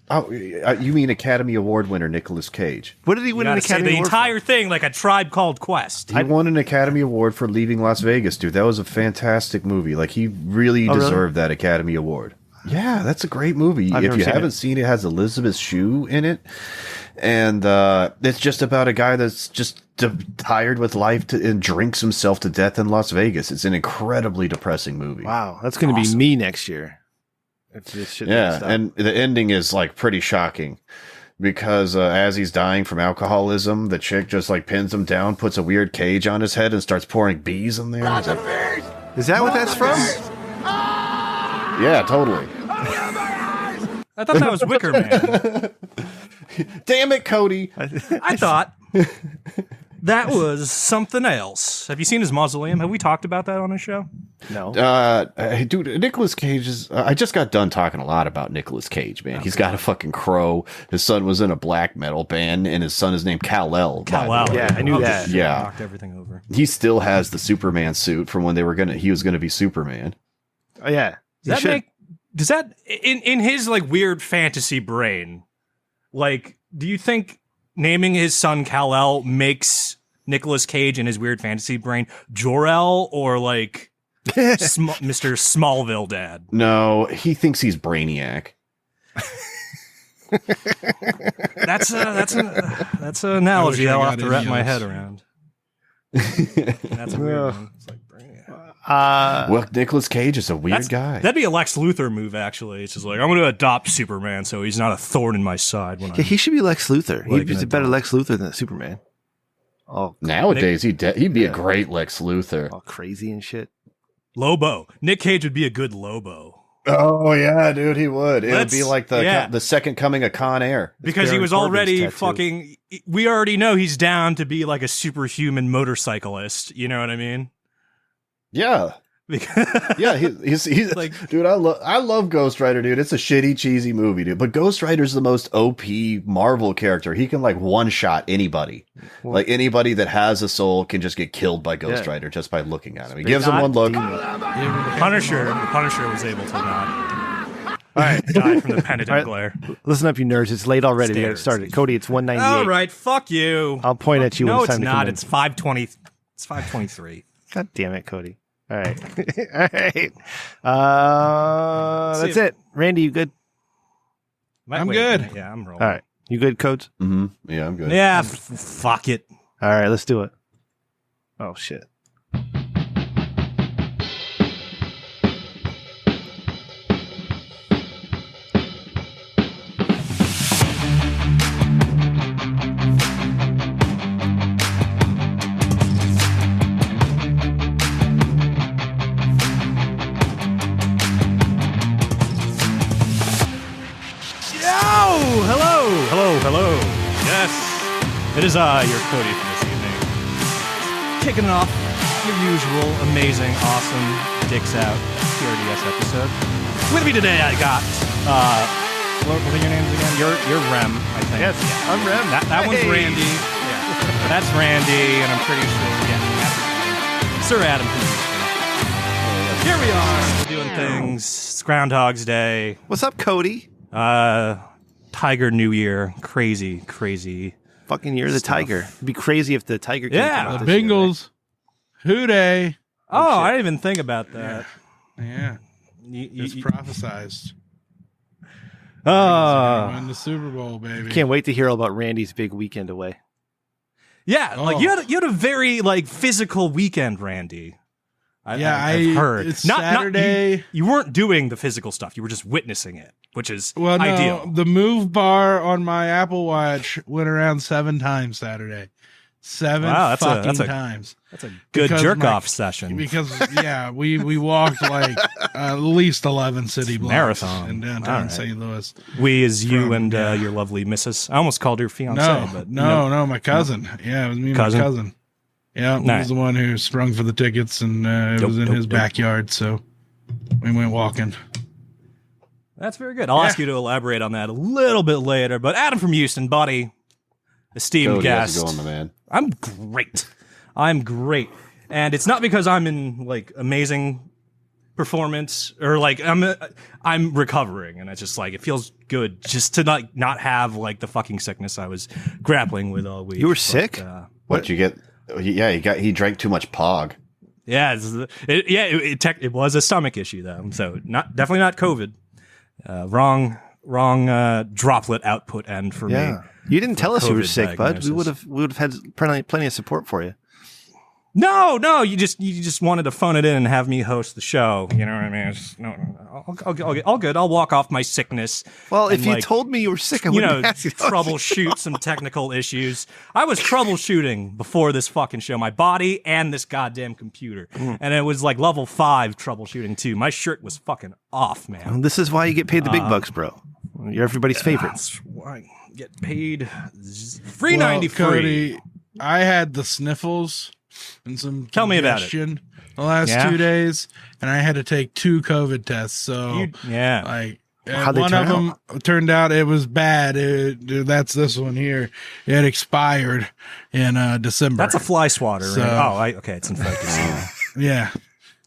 Oh, you mean Academy Award winner Nicolas Cage? What did he win an Academy the Award entire thing like a Tribe Called Quest. He won an Academy Award for Leaving Las Vegas, dude. That was a fantastic movie. Like, he really deserved that Academy Award. Yeah, that's a great movie. If you haven't seen it, it has Elizabeth Shue in it. And it's just about a guy that's just tired with life and drinks himself to death in Las Vegas. It's an incredibly depressing movie. Wow, that's going to be me next year. Yeah, and the ending is like pretty shocking because as he's dying from alcoholism, the chick just like pins him down, puts a weird cage on his head, and starts pouring bees in there. Is that what that's from? Yeah, totally. I thought that was Wicker Man. Damn it, Cody. I thought that was something else. Have you seen his mausoleum? Have we talked about that on his show? No. Dude, Nicolas Cage is... I just got done talking a lot about Nicolas Cage, man. He's got a fucking crow. His son was in a black metal band, and his son is named Kal-El. Kal-El. Yeah, I knew that. Yeah. Knocked everything over. He still has the Superman suit from when he was gonna be Superman. Oh, yeah. Does that in his like weird fantasy brain, like, do you think naming his son Kal-El makes Nicolas Cage in his weird fantasy brain Jor-El or like Mr. Smallville dad? No, he thinks he's Brainiac. That's an analogy I'll have to wrap my head around. That's a weird one. It's like Brainiac. Well, Nicolas Cage is a weird guy. That'd be a Lex Luthor move, actually. It's just like, I'm going to adopt Superman so he's not a thorn in my side. When he should be Lex Luthor. Like He's a better Lex Luthor than Superman. Oh, nowadays he'd be a great Lex Luthor. All crazy and shit. Lobo. Nick Cage would be a good Lobo. Oh yeah, dude, he would. It would be like the second coming of Con Air. Because he was already fucking... We already know he's down to be like a superhuman motorcyclist. You know what I mean? Yeah. Yeah, he's like, dude, I love Ghost Rider, dude. It's a shitty, cheesy movie, dude. But Ghost Rider's the most OP Marvel character. He can like one shot anybody. Like anybody that has a soul can just get killed by Ghost Rider just by looking at him. He gives him one look. Punisher was able to not. All right, die from the penitent glare. Listen up, you nerds. It's late already. We got to start it. Cody, it's 1:98. All right, fuck you. I'll point at you. No, when it's not. It's 5:20. It's 5:23. God damn it, Cody. All right. All right. That's it. Randy, you good? I'm good. Yeah, I'm rolling. All right. You good, Codes? Mm-hmm. Yeah, I'm good. Yeah, fuck it. All right, let's do it. Oh, shit. Hello. Yes. It is your Cody for this evening. Kicking it off your usual amazing, awesome Dicks Out TRDS episode. With me today I got what are your names again? You're Rem, I think. Yes, I'm Rem. That one's Randy. Yeah. That's Randy, and I'm pretty sure that's Sir Adam from Houston. Here we are doing things. It's Groundhog's Day. What's up, Cody? Tiger New Year, crazy fucking year of the tiger. It'd be crazy if the tiger came out the this year, Bengals. Hooday. Oh, I didn't even think about that. Yeah. It's prophesized. Win the Super Bowl, baby. Can't wait to hear all about Randy's big weekend away. Yeah, like you had a very like physical weekend, Randy. I've heard. It's Saturday. You weren't doing the physical stuff. You were just witnessing it, which is ideal. The move bar on my Apple Watch went around 7 times Saturday. 7 times. That's a good jerk-off session. Because, we walked like at least 11 city blocks marathon in downtown St. Louis. We is you and your lovely missus. I almost called her fiance. No, my cousin. Yeah, it was me and my cousin. Yeah, he was the one who sprung for the tickets, and it was in his backyard, so we went walking. That's very good. I'll ask you to elaborate on that a little bit later. But Adam from Houston, buddy, esteemed guest. How's it going, my man? I'm great. And it's not because I'm in like amazing performance, or like I'm recovering, and it's just like it feels good just to not have like the fucking sickness I was grappling with all week. You were sick? What you get? Yeah, he drank too much Pog. Yeah, it was a stomach issue though, so definitely not COVID. Wrong droplet output end for me. You didn't tell us you were sick, diagnosis. bud. We would have had plenty of support for you. No, you just wanted to phone it in and have me host the show. You know what I mean? All good. I'll walk off my sickness. Well, if you told me you were sick, I wouldn't ask you. Troubleshoot some technical issues. I was troubleshooting before this fucking show, my body and this goddamn computer, and it was like level 5 troubleshooting too. My shirt was fucking off, man. Well, this is why you get paid the big bucks, bro. You're everybody's favorite. That's why I get paid $3.93. Cody, I had the sniffles and some Tell me about it. the last 2 days, and I had to take 2 COVID tests. So one of them turned out it was bad. That's this one here. It had expired in December. That's a fly swatter. So, right? Okay, it's in focus. Yeah.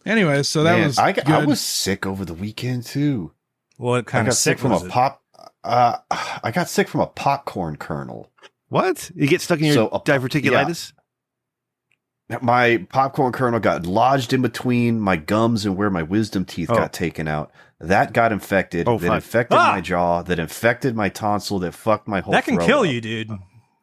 Anyway, so that was good. I was sick over the weekend too. What kind of sick from a pop? I got sick from a popcorn kernel. What? You get stuck in your diverticulitis? Yeah. My popcorn kernel got lodged in between my gums and where my wisdom teeth got taken out. That got infected. That infected my jaw. That infected my tonsil. That fucked my whole. That can kill up. You, dude.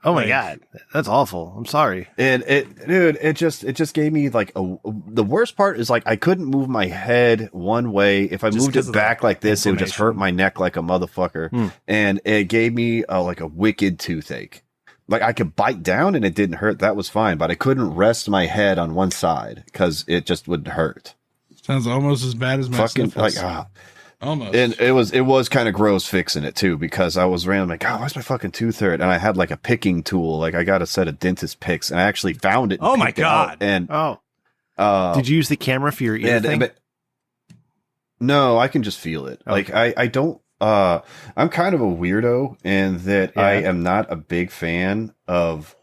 Oh my god, that's awful. I'm sorry. And it just gave me like the worst part is like I couldn't move my head one way. If I moved it back like this, it would just hurt my neck like a motherfucker. And it gave me like a wicked toothache. Like I could bite down and it didn't hurt. That was fine, but I couldn't rest my head on one side because it just would hurt. Sounds almost as bad as my fucking sniffles. Almost. And it was kind of gross fixing it too, because I was random like, God, why's my fucking tooth hurt? And I had like a picking tool. Like I got a set of dentist picks and I actually found it. Oh my God. And did you use the camera for your ear thing? No, I can just feel it. Okay. Like I don't, I'm kind of a weirdo in that I am not a big fan of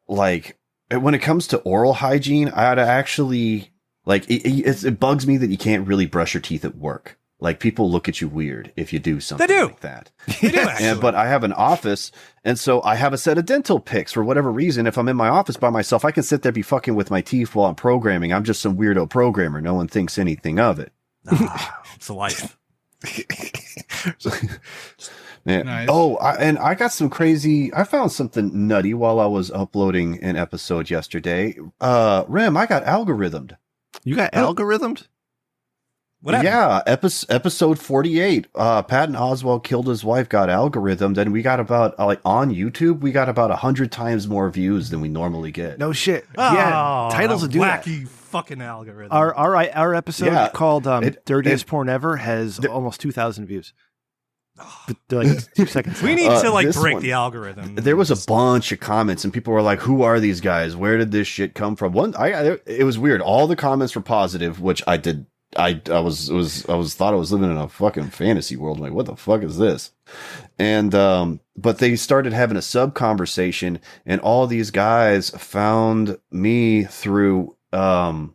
like, when it comes to oral hygiene, I'd actually like, it bugs me that you can't really brush your teeth at work. Like people look at you weird if you do something like that. They do, actually. But I have an office, and so I have a set of dental picks for whatever reason. If I'm in my office by myself, I can sit there be fucking with my teeth while I'm programming. I'm just some weirdo programmer. No one thinks anything of it. It's a life. Yeah. Nice. And I got some crazy. I found something nutty while I was uploading an episode yesterday. Rem, I got algorithmed. You got algorithmed? What happened? Yeah, episode 48. Patton Oswalt killed his wife got algorithmed, and we got about on YouTube we got about 100 times more views than we normally get. No shit. Yeah, titles will do wacky that. Fucking algorithm. Our episode called "Dirtiest Porn Ever" has almost 2,000 views. Like 2 seconds. We need to break the algorithm. There was a bunch of comments, and people were like, "Who are these guys? Where did this shit come from?" It was weird. All the comments were positive, which I did. I thought I was living in a fucking fantasy world. I'm like, what the fuck is this? And, but they started having a sub conversation, and all these guys found me through, Gavin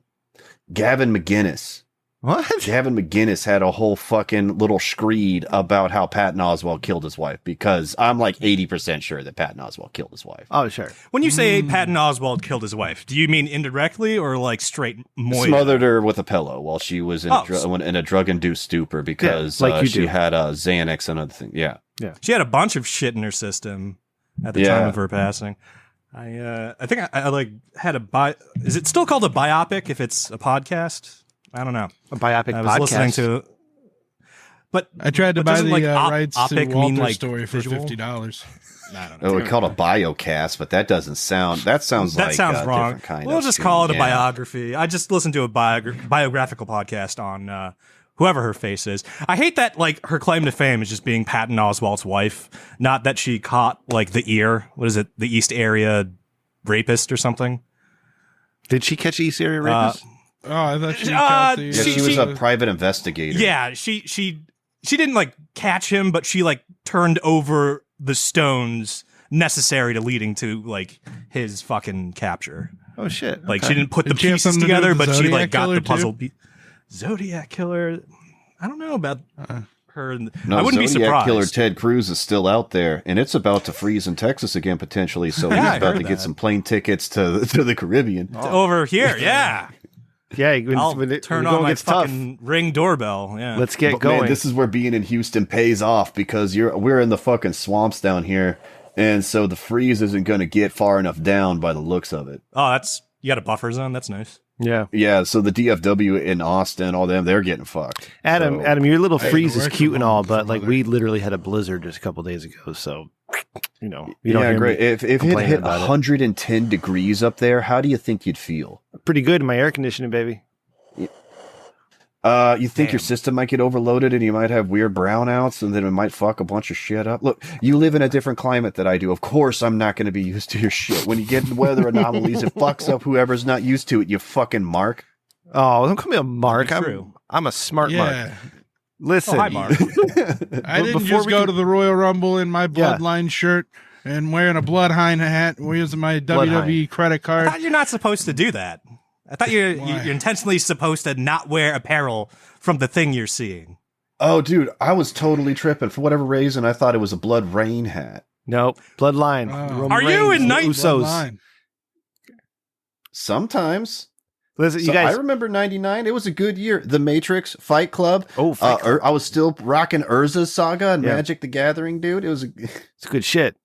McGinnis. What? Gavin McGinnis had a whole fucking little screed about how Patton Oswalt killed his wife, because I'm like 80% sure that Patton Oswalt killed his wife. Oh, sure. When you say Patton Oswalt killed his wife, do you mean indirectly or like straight smothered her with a pillow while she was in a drug-induced stupor because she had Xanax and other things. Yeah. She had a bunch of shit in her system at the time of her passing. I think I had is it still called a biopic if it's a podcast? I don't know. A biopic I was listening to, but I tried to buy the rights to Walter's story for visual? $50. I don't know. We call it a biocast, but that doesn't sound. That sounds like wrong. Kind we'll of just call it a biography. I just listened to a biographical podcast on whoever her face is. I hate that her claim to fame is just being Patton Oswalt's wife, not that she caught the ear. What is it? The East Area rapist or something? Did she catch the East Area rapist? I thought she caught the... she was a private investigator. Yeah, she didn't catch him, but she turned over the stones necessary to leading to his fucking capture. Oh shit! She didn't put the pieces together, but she got the puzzle. Zodiac Killer. I don't know about her. No, I wouldn't Zodiac be surprised. Killer Ted Cruz is still out there, and it's about to freeze in Texas again potentially. So he's about to get some plane tickets to the Caribbean. Over here, yeah. Yeah, I'll turn on my fucking Ring doorbell. Yeah, let's get going. Man, this is where being in Houston pays off because we're in the fucking swamps down here, and so the freeze isn't going to get far enough down by the looks of it. Oh, you got a buffer zone. That's nice. Yeah. So the DFW in Austin, all them, they're getting fucked. Adam, your little freeze is cute and all, but like we literally had a blizzard just a couple days ago. So, you don't great. If it hit 110 degrees up there, how do you think you'd feel? Pretty good in my air conditioning, baby. You think your system might get overloaded and you might have weird brownouts and then it might fuck a bunch of shit up? Look, you live in a different climate than I do. Of course, I'm not going to be used to your shit. When you get weather anomalies, it fucks up whoever's not used to it, you fucking Mark. Oh, don't call me a Mark. I'm a smart Mark. Listen. Hi, Mark. I didn't just go to the Royal Rumble in my Bloodline shirt and wearing a Bloodline hat and using my WWE credit card. I thought you're not supposed to do that. I thought you're intentionally supposed to not wear apparel from the thing you're seeing. Oh, dude, I was totally tripping. For whatever reason, I thought it was a Blood Rain hat. Nope, Bloodline. Are you in night? Usos? Sometimes. Listen, you guys. I remember '99. It was a good year. The Matrix, Fight Club. Oh, Fight Club. I was still rocking Urza's Saga and Magic the Gathering, dude. It's good shit.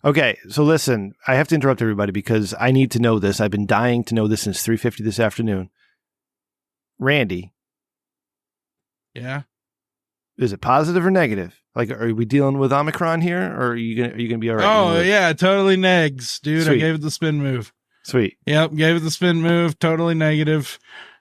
Okay, so listen, I have to interrupt everybody because I need to know this. I've been dying to know this since 3:50 this afternoon. Randy. Yeah. Is it positive or negative? Like, are we dealing with Omicron here, or are you gonna be all right? Oh yeah, totally negs, dude. Sweet. I gave it the spin move. Sweet. Yep, gave it the spin move. Totally negative.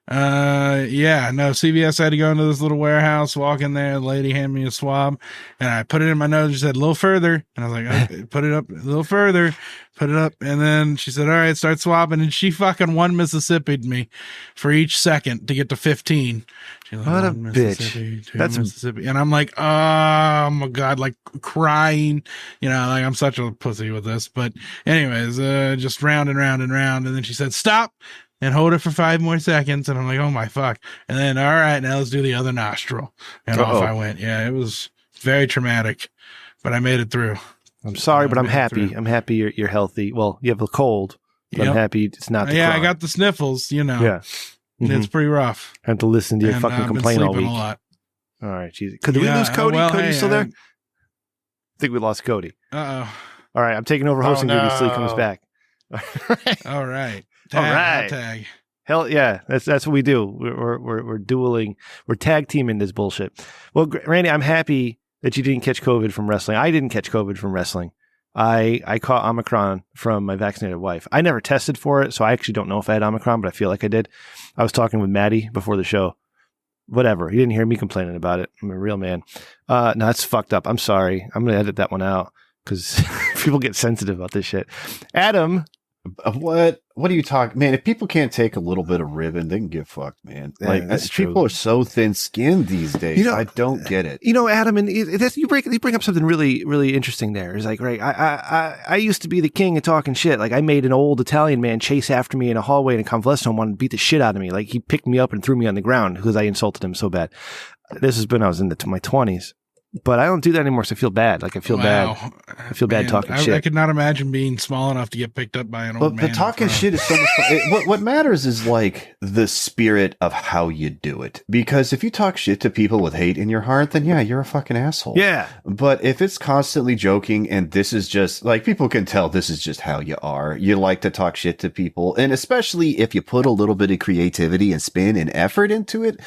CVS had to go into this little warehouse, walk in there, the lady handed me a swab, and I put it in my nose. She said, a little further. And I was like, okay, put it up a little further, put it up. And then she said, all right, start swabbing. And she fucking one Mississippi'd me for each second to get to 15. She's like, what a bitch. That's Mississippi. And I'm like, oh my God, like crying, like I'm such a pussy with this. But anyways, just round and round and round. And then she said, stop. And hold it for 5 more seconds. And I'm like, oh my fuck. And then, all right, now let's do the other nostril. And off I went. Yeah, it was very traumatic, but I made it through. I'm sorry, but I'm happy. I'm happy you're healthy. Well, you have a cold, but I'm happy it's not the I got the sniffles, Yeah. Mm-hmm. It's pretty rough. I have to listen to you fucking complain all week. A lot. All right, jeez. Could we lose Cody? Cody's still there? I think we lost Cody. Uh-oh. All right, I'm taking over hosting duty till he comes back. All right. Tag. Hell yeah, that's what we do. We're dueling. We're tag teaming this bullshit. Well, Randy, I'm happy that you didn't catch COVID from wrestling. I didn't catch COVID from wrestling. I caught Omicron from my vaccinated wife. I never tested for it, so I actually don't know if I had Omicron, but I feel like I did. I was talking with Maddie before the show. Whatever. He didn't hear me complaining about it. I'm a real man. No, that's fucked up. I'm sorry. I'm going to edit that one out because people get sensitive about this shit. Adam. What are you talking, man? If people can't take a little bit of ribbon, they can get fucked, man. Like people are so thin-skinned these days. I don't get it. Adam, and you bring up something really, really interesting. There is like, right? I used to be the king of talking shit. Like I made an old Italian man chase after me in a hallway in a convalescent home, wanted to beat the shit out of me. Like he picked me up and threw me on the ground because I insulted him so bad. This has been when I was in my 20s. But I don't do that anymore, so I feel bad. Like I feel bad. I feel bad talking shit. I could not imagine being small enough to get picked up by an old man. But talking shit is so much fun. What matters is like the spirit of how you do it. Because if you talk shit to people with hate in your heart, then yeah, you're a fucking asshole. Yeah. But if it's constantly joking and this is just like people can tell this is just how you are. You like to talk shit to people, and especially if you put a little bit of creativity and spin and effort into it,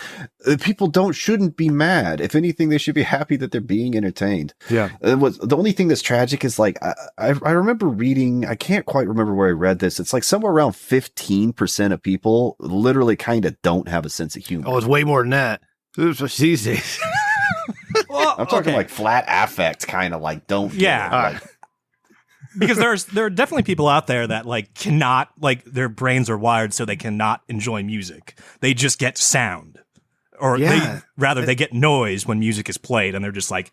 people shouldn't be mad. If anything, they should be happy that they're being entertained. Yeah. The only thing that's tragic is like, I remember reading, I can't quite remember where I read this. It's like somewhere around 15% of people literally kind of don't have a sense of humor. Oh, it's way more than that. These days. Well, I'm talking like flat affect, kind of like don't. Yeah. Like, because there are definitely people out there that like cannot, like their brains are wired so they cannot enjoy music. They just get sound. Or they get noise when music is played, and they're just like,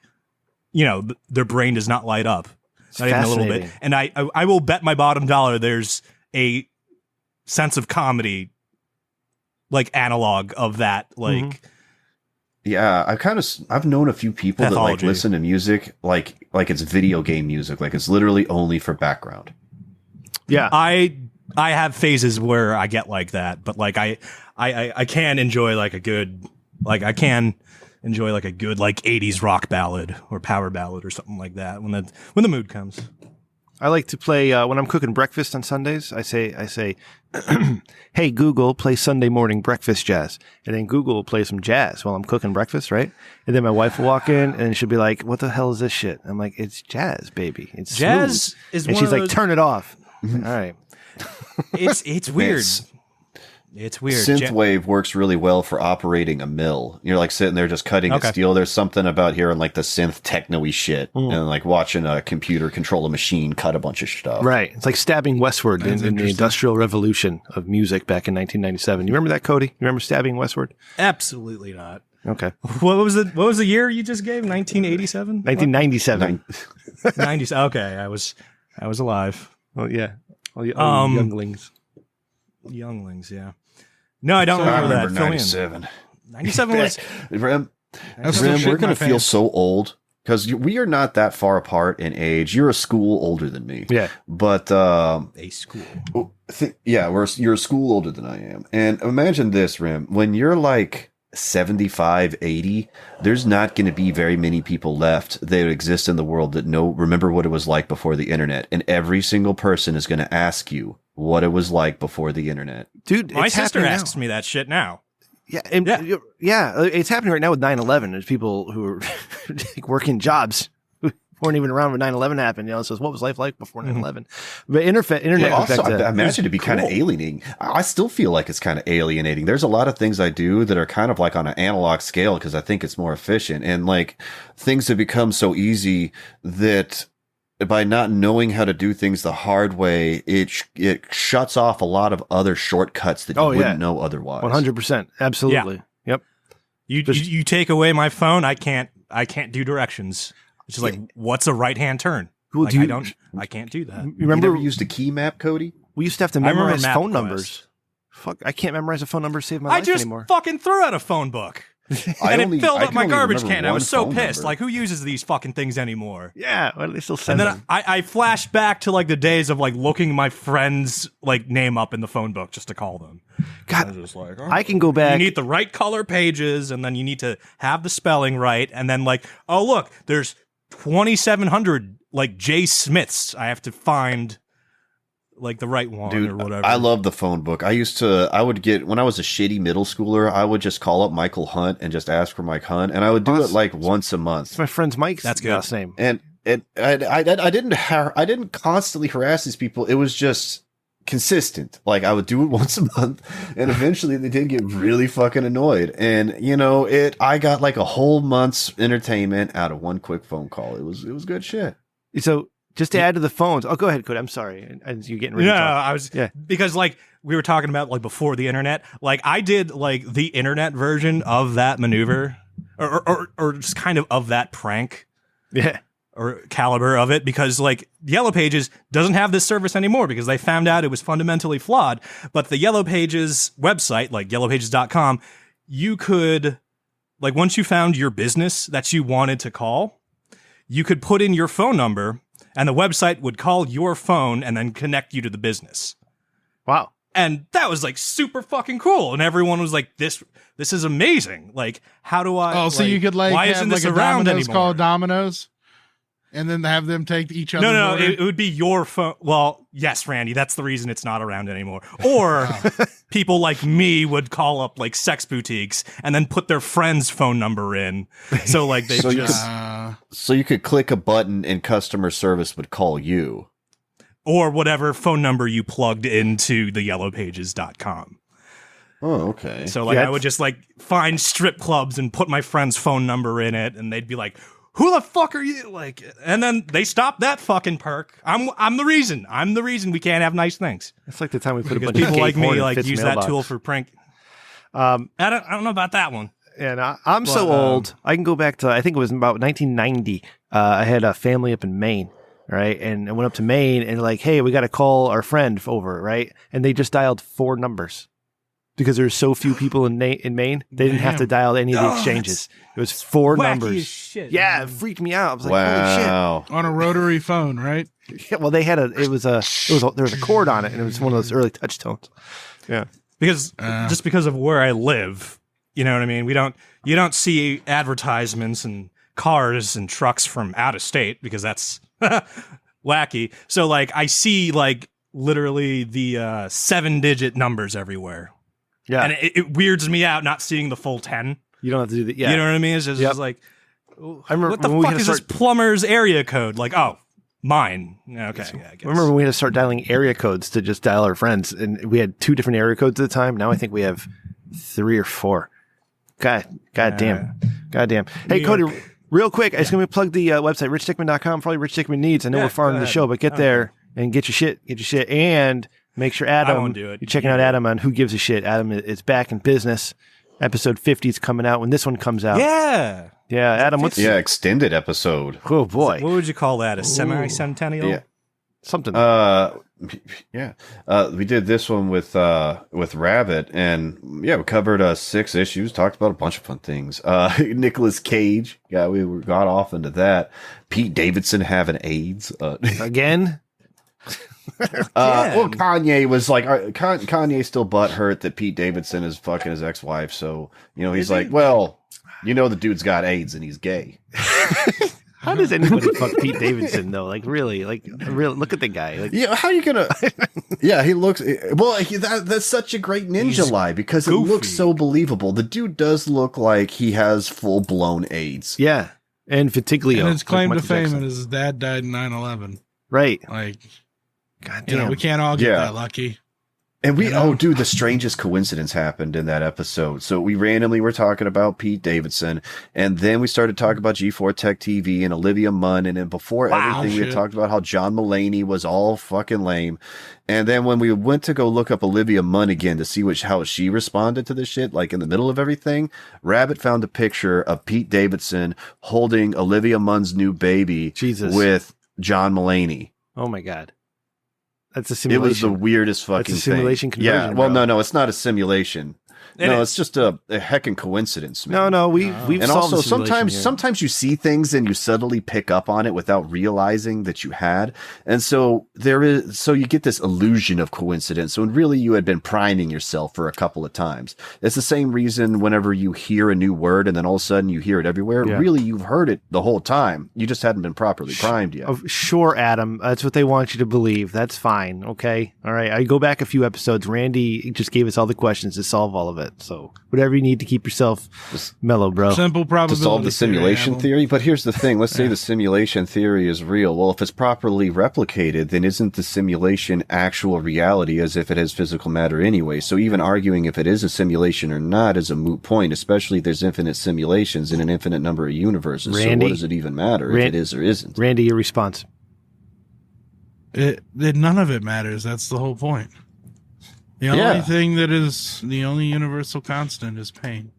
their brain does not light up. Not even a little bit. And I will bet my bottom dollar there's a sense of comedy like analog of that, like. Yeah, I've known a few people that like listen to music like it's video game music, like it's literally only for background. Yeah, I have phases where I get like that, but like I can enjoy like a good like 80s rock ballad or power ballad or something like that when the mood comes. I like to play when I'm cooking breakfast on Sundays. I say, "Hey Google, play Sunday morning breakfast jazz," and then Google will play some jazz while I'm cooking breakfast, right? And then my wife will walk in and she'll be like, "What the hell is this shit?" I'm like, "It's jazz, baby. It's jazz smooth." is." And she's like, "Turn it off." All right. It's weird. It's weird. Synthwave works really well for operating a mill. You're like sitting there just cutting at steel. There's something about hearing like the synth techno-y shit and like watching a computer control a machine cut a bunch of stuff. Right. It's like stabbing westward in the Industrial Revolution of music back in 1997. You remember that, Cody? You remember stabbing westward? Absolutely not. Okay. What was the year you just gave? 1987? 1997. 90s. Okay, I was alive. Oh yeah. All younglings. Younglings, yeah. No, I don't remember that. 97. 97 was... Rem, we're going to feel so old because we are not that far apart in age. You're a school older than me. Yeah. But... a school. you're a school older than I am. And imagine this, Rem. When you're like 75, 80, there's not going to be very many people left that exist in the world that remember what it was like before the internet. And every single person is going to ask you what it was like before the internet. Dude, my sister asks me that shit now. Yeah, it's happening right now with 9/11. There's people who are working jobs who weren't even around when 9/11 happened. You know, so what was life like before 9/11? But internet. Also, I imagine it'd be kind of alienating. I still feel like it's kind of alienating. There's a lot of things I do that are kind of like on an analog scale because I think it's more efficient, and like things have become so easy that by not knowing how to do things the hard way, it shuts off a lot of other shortcuts that you wouldn't know otherwise. 100%. Absolutely. Yeah. Yep. You take away my phone, I can't do directions. It's just like, what's a right-hand turn? Well, like, I can't do that. You never used a key map, Cody? We used to have to memorize phone numbers. Fuck, I can't memorize a phone number to save my life anymore. I just fucking threw out a phone book. And it filled up my garbage can. I was so pissed. Like, who uses these fucking things anymore? Yeah, why do they still send them? And then I flashed back to like the days of like looking my friend's like name up in the phone book just to call them. God, I was just like, I can go back. You need the right color pages, and then you need to have the spelling right, and then like, oh look, there's 2,700 like J. Smiths. I have to find like the right one. Dude, or whatever. I love the phone book. I would get, when I was a shitty middle schooler, I would just call up Michael Hunt and just ask for Mike Hunt, and I would do it like once a month. It's my friend's Mike's last name. And I didn't constantly harass these people. It was just consistent. Like I would do it once a month, and eventually they did get really fucking annoyed. And you know, I got like a whole month's entertainment out of one quick phone call. It was good shit. So just to add to the phones. Oh, go ahead, Cody. I'm sorry. As you getting ready to talk. Because like we were talking about like before the internet, like I did like the internet version of that maneuver or just kind of that prank. Yeah. Or caliber of it, because like Yellow Pages doesn't have this service anymore because they found out it was fundamentally flawed. But the Yellow Pages website, like yellowpages.com, you could, like once you found your business that you wanted to call, you could put in your phone number and the website would call your phone and then connect you to the business. Wow. And that was like super fucking cool. And everyone was like, this is amazing. Like, how do I? Oh, so you could like why have isn't like this a around Domino's anymore? called Domino's? And then have them take each other. No, it would be your phone. Well, yes, Randy, that's the reason it's not around anymore. Or people like me would call up like sex boutiques and then put their friend's phone number in. So like they so you could click a button and customer service would call you. Or whatever phone number you plugged into the yellowpages.com. Oh, okay. So like I would just like find strip clubs and put my friend's phone number in it, and they'd be like, who the fuck are you? Like, and then they stopped that fucking perk. I'm the reason. I'm the reason we can't have nice things. It's like the time we put because a bunch people of like me porn like use mailbox. that tool for prank. I don't know about that one. And I'm so old. I can go back to, I think it was about 1990. I had a family up in Maine, right? And I went up to Maine and like, hey, we got to call our friend over, right? And they just dialed 4 numbers. because there's so few people in Maine. They didn't have to dial any of the exchanges. It was 4 numbers. As shit, yeah, man. it freaked me out. I was like, holy shit. On a rotary phone, right? Yeah, well, they had there was a cord on it, and it was one of those early touch tones. Yeah. Because just because of where I live, you know what I mean? You don't see advertisements and cars and trucks from out of state because that's wacky. So like I see like literally the 7-digit numbers everywhere. Yeah. And it weirds me out not seeing the full 10. You don't have to do that. Yeah. You know what I mean? It's just like, I remember what the fuck is this plumber's area code? Like, oh, mine. Okay. Yeah, I guess. I remember when we had to start dialing area codes to just dial our friends, and we had 2 different area codes at the time. Now I think we have 3 or 4. God damn. Hey, Cody, real quick, I just going to plug the website, richdickman.com, for all your Rich Dickman needs. I know we're far into the show, but get there and get your shit, and make sure Adam, I won't do it. You're checking out Adam on Who Gives a Shit. Adam is back in business. Episode 50 is coming out when this one comes out. Yeah. Yeah, Adam, what's... Yeah, extended episode. Oh, boy. What would you call that? A semi-centennial? Yeah. Something. We did this one with Rabbit, and we covered 6 issues, talked about a bunch of fun things. Nicolas Cage, we got off into that. Pete Davidson having AIDS again. Well, Kanye was like, Kanye's still butthurt that Pete Davidson is fucking his ex-wife, so he's like, well, the dude's got AIDS and he's gay. How does anybody fuck Pete Davidson though? Like really, look at the guy. Like, yeah, how are you gonna? Yeah, he looks. Well, that's such a great ninja lie because goofy. It looks so believable. The dude does look like he has full blown AIDS. Yeah, and Fatiglio. And his claim to fame is his dad died in 9/11. Right. Like, goddamn, we can't all get that lucky. And dude, the strangest coincidence happened in that episode. So we randomly were talking about Pete Davidson, and then we started talking about G4 Tech TV and Olivia Munn, and then before everything, we had talked about how John Mulaney was all fucking lame. And then when we went to go look up Olivia Munn again to see how she responded to this shit, like in the middle of everything, Rabbit found a picture of Pete Davidson holding Olivia Munn's new baby with John Mulaney. Oh my God. That's a simulation. It was the weirdest fucking thing. That's a simulation conversion. Yeah, well, no, it's not a simulation. It's just a heckin' coincidence, man. No, we've and solved also the sometimes you see things and you subtly pick up on it without realizing that you had, and so you get this illusion of coincidence when really you had been priming yourself for a couple of times. It's the same reason whenever you hear a new word and then all of a sudden you hear it everywhere. Really, you've heard it the whole time. You just hadn't been properly primed yet. Sure, Adam. That's what they want you to believe. That's fine. Okay, all right. I go back a few episodes. Randy just gave us all the questions to solve all of it. So whatever you need to keep yourself mellow, bro. Simple probability to solve the simulation theory. But here's the thing. Let's say the simulation theory is real. Well, if it's properly replicated, then isn't the simulation actual reality as if it has physical matter anyway? So even arguing if it is a simulation or not is a moot point, especially if there's infinite simulations in an infinite number of universes. Randy, so what does it even matter if it is or isn't? Randy, your response. None of it matters. That's the whole point. The only thing that is the only universal constant is pain.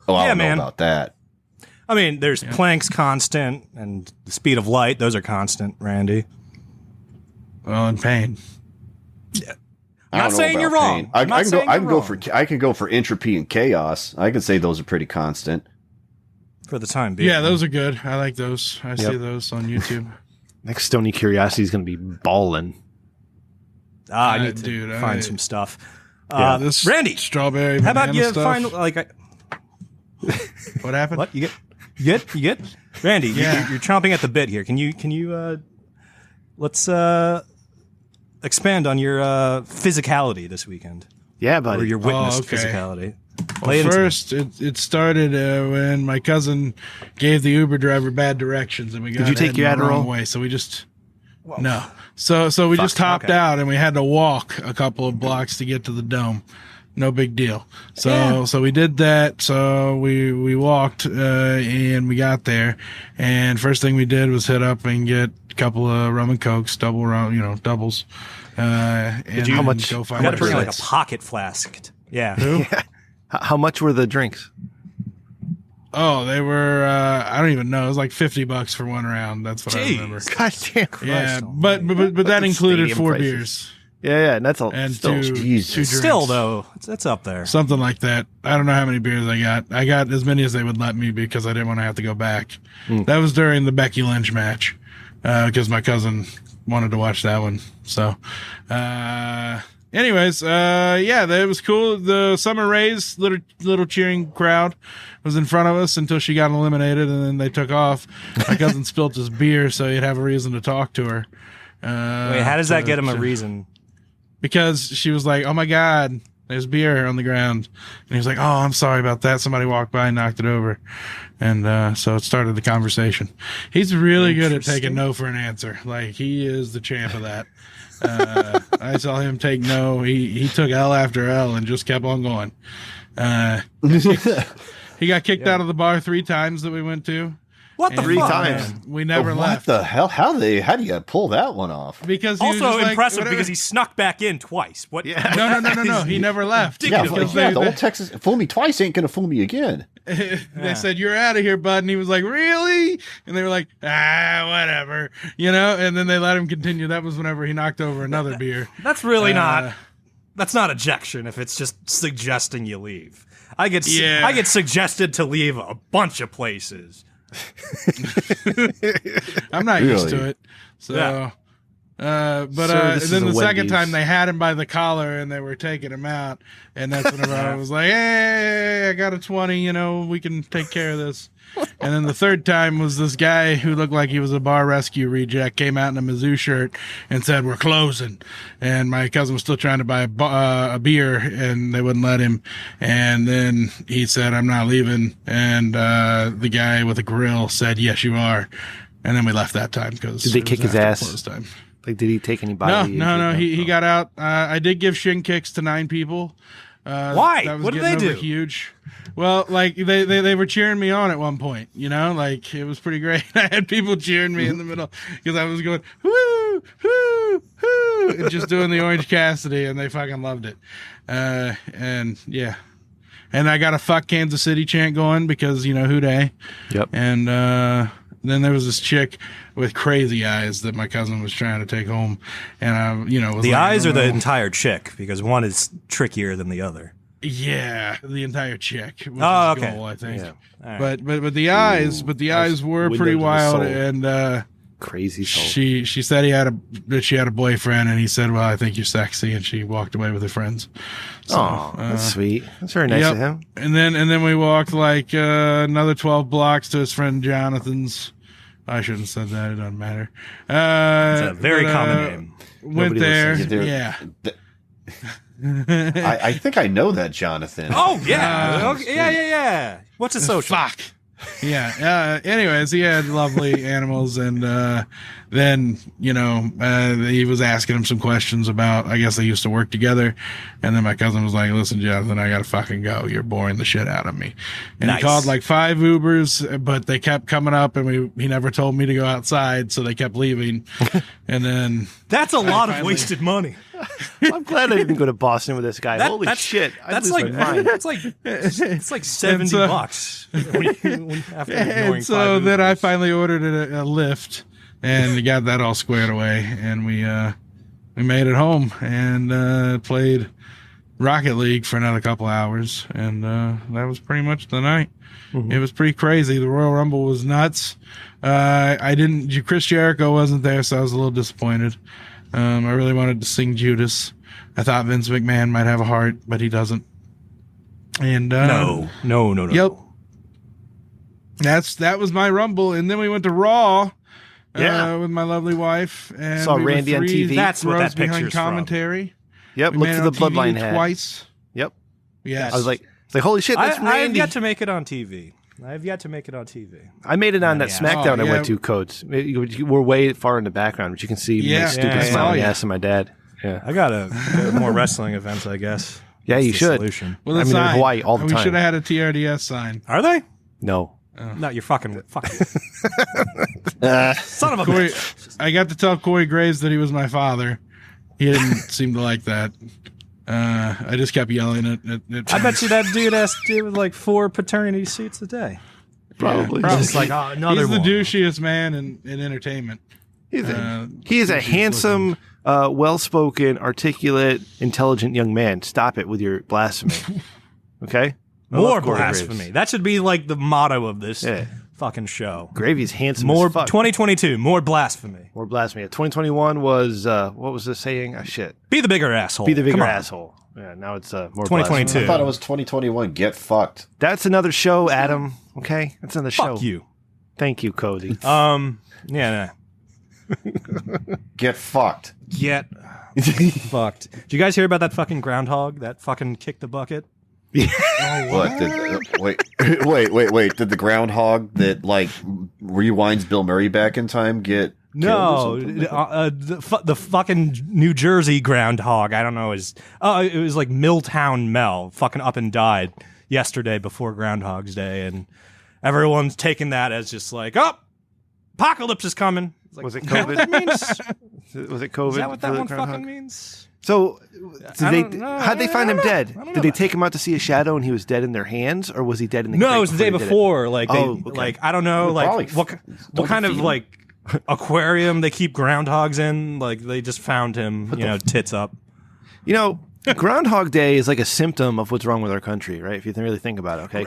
Oh, I don't know about that. I mean, there's Planck's constant and the speed of light. Those are constant, Randy. Well, and pain. Yeah. I'm not saying you're wrong. I can go for entropy and chaos. I can say those are pretty constant. For the time being. Yeah, those are good. I like those. I see those on YouTube. Next Stony Curiosity is going to be balling. I need to find some stuff. This Randy, strawberry. How about you stuff? find What happened? What you get? Randy, you're chomping at the bit here. Can you let's expand on your physicality this weekend? Yeah, buddy. Or your witnessed physicality. Well, first, it started when my cousin gave the Uber driver bad directions, and we got. Did you take your Adderall? Wrong way, so we just. Whoa. No. So we just topped out and we had to walk a couple of blocks to get to the dome. No big deal. So we did that. So we walked, and we got there, and first thing we did was hit up and get a couple of rum and cokes, doubles. And how much? Go find bring like a pocket flask. Yeah. How much were the drinks? Oh, they were, I don't even know. It was like $50 for one round. That's what I remember. God damn Christ. Yeah, but that included 4 beers. Yeah, and that's still, two drinks. Still though, it's up there. Something like that. I don't know how many beers I got. I got as many as they would let me because I didn't want to have to go back. That was during the Becky Lynch match because my cousin wanted to watch that one. So, anyways, it was cool. The Summer Rae's little cheering crowd was in front of us until she got eliminated, and then they took off. My cousin spilt his beer, so he'd have a reason to talk to her. Wait, how does that get him a reason? Because she was like, "Oh my God, there's beer on the ground," and he was like, "Oh, I'm sorry about that. Somebody walked by and knocked it over," and so it started the conversation. He's really good at taking no for an answer. Like he is the champ of that. I saw him take no. He took L after L and just kept on going. He got kicked out of the bar 3 times that we went to. What the 3 times? We never left. What the hell? How do you pull that one off? Because he also was impressive because he snuck back in twice. What? Yeah. No. He never left. The old Texas fool me twice ain't gonna fool me again. They said, "You're out of here, bud," and he was like, "Really?" And they were like, whatever, And then they let him continue. That was whenever he knocked over another beer. That's really not. That's not ejection. If it's just suggesting you leave, I get suggested to leave a bunch of places. I'm not used to it. So, then the second time they had him by the collar and they were taking him out, and that's whenever I was like, "Hey, I got a 20. We can take care of this." And then the third time was this guy who looked like he was a bar rescue reject came out in a Mizzou shirt and said, "We're closing." And my cousin was still trying to buy a beer and they wouldn't let him. And then he said, "I'm not leaving." And the guy with the grill said, "Yes, you are." And then we left that time because did they kick his ass? Time. Like, did he take any body? No. He got out. I did give shin kicks to 9 people. Why? What did they do? Huge. Well, like they were cheering me on at one point, like it was pretty great. I had people cheering me in the middle because I was going, whoo, whoo, whoo, and just doing the Orange Cassidy, and they fucking loved it. And I got a "fuck Kansas City" chant going because, who dey. Yep. And then there was this chick with crazy eyes that my cousin was trying to take home, and I, was the like, eyes or the entire chick, because one is trickier than the other. Yeah, the entire chick. Which okay. Goal, I think. Yeah. Right. But the eyes, were pretty wild, and crazy. She said she had a boyfriend, and he said, "Well, I think you're sexy," and she walked away with her friends. So, that's sweet. That's very nice of him. And then we walked like another 12 blocks to his friend Jonathan's. I shouldn't have said that. It doesn't matter. It's a very common name. Went there. Yeah. I think I know that Jonathan. Oh yeah, yeah. What's his social? Fuck. Yeah. Anyways, he had lovely animals, and then he was asking him some questions about. I guess they used to work together, and then my cousin was like, "Listen, Jonathan, I gotta fucking go. You're boring the shit out of me." And He called like 5 Ubers, but they kept coming up, and he never told me to go outside, so they kept leaving. And then that's a lot of wasted money. I'm glad I didn't go to Boston with this guy. Holy shit! That's like it's like $70 after ignoring so 5 then I Ubers. finally ordered a Lyft, and got that all squared away, and we made it home and played Rocket League for another couple hours, and that was pretty much the night. Mm-hmm. It was pretty crazy. The Royal Rumble was nuts. Chris Jericho wasn't there, so I was a little disappointed. I really wanted to sing Judas. I thought Vince McMahon might have a heart, but he doesn't. And no. Yep. That was my Rumble, and then we went to Raw. With my lovely wife, and saw Randy on TV. That's what that picture's behind commentary. From. Yep, look to the Bloodline hat twice. Yep. Yes. I was like, holy shit, that's Randy. I have yet to make it on TV. I made it on that SmackDown I went to, Codes. We're way far in the background, but you can see my stupid smiling ass and my dad. Yeah, I got to more wrestling events, I guess. Yeah, you should. Solution. Well, in Hawaii all the time. We should have had a TRDS sign. Are they? No. No, you're fucking. Son of a Corey, bitch. I got to tell Corey Graves that he was my father. He didn't seem to like that. I just kept yelling at I bet you that dude has to do with like 4 paternity suits a day. Probably. Yeah, Just like another He's one. the douchiest man in entertainment. He is a handsome, well-spoken, articulate, intelligent young man. Stop it with your blasphemy. Okay? More blasphemy. Graves. That should be like the motto of this fucking show. Gravy's handsome more as fuck. 2022, more blasphemy. More blasphemy. 2021 was, what was the saying? Shit. Be the bigger asshole. Be the bigger asshole. Yeah, now it's more 2022. blasphemy. I thought it was 2021. Get fucked. That's another show, Adam. Okay? That's another show. Fuck you. Thank you, Cody. Yeah. Get fucked. Get fucked. Did you guys hear about that fucking groundhog that fucking kicked the bucket? What? Wait. Did the groundhog that like rewinds Bill Murray back in time get no? The fucking New Jersey groundhog. I don't know. It was like Milltown Mel fucking up and died yesterday before Groundhog's Day, and everyone's taking that as just like, oh, apocalypse is coming. Like, was it COVID? That means? Was it COVID? Is that what that one fucking means? So, how'd they find him dead? Did they take him out to see a shadow and he was dead in their hands, or was he dead in the? No, it was the day before. Like, like I don't know, like what kind of like aquarium they keep groundhogs in? Like they just found him, tits up. Groundhog Day is like a symptom of what's wrong with our country, right? If you really think about it, okay.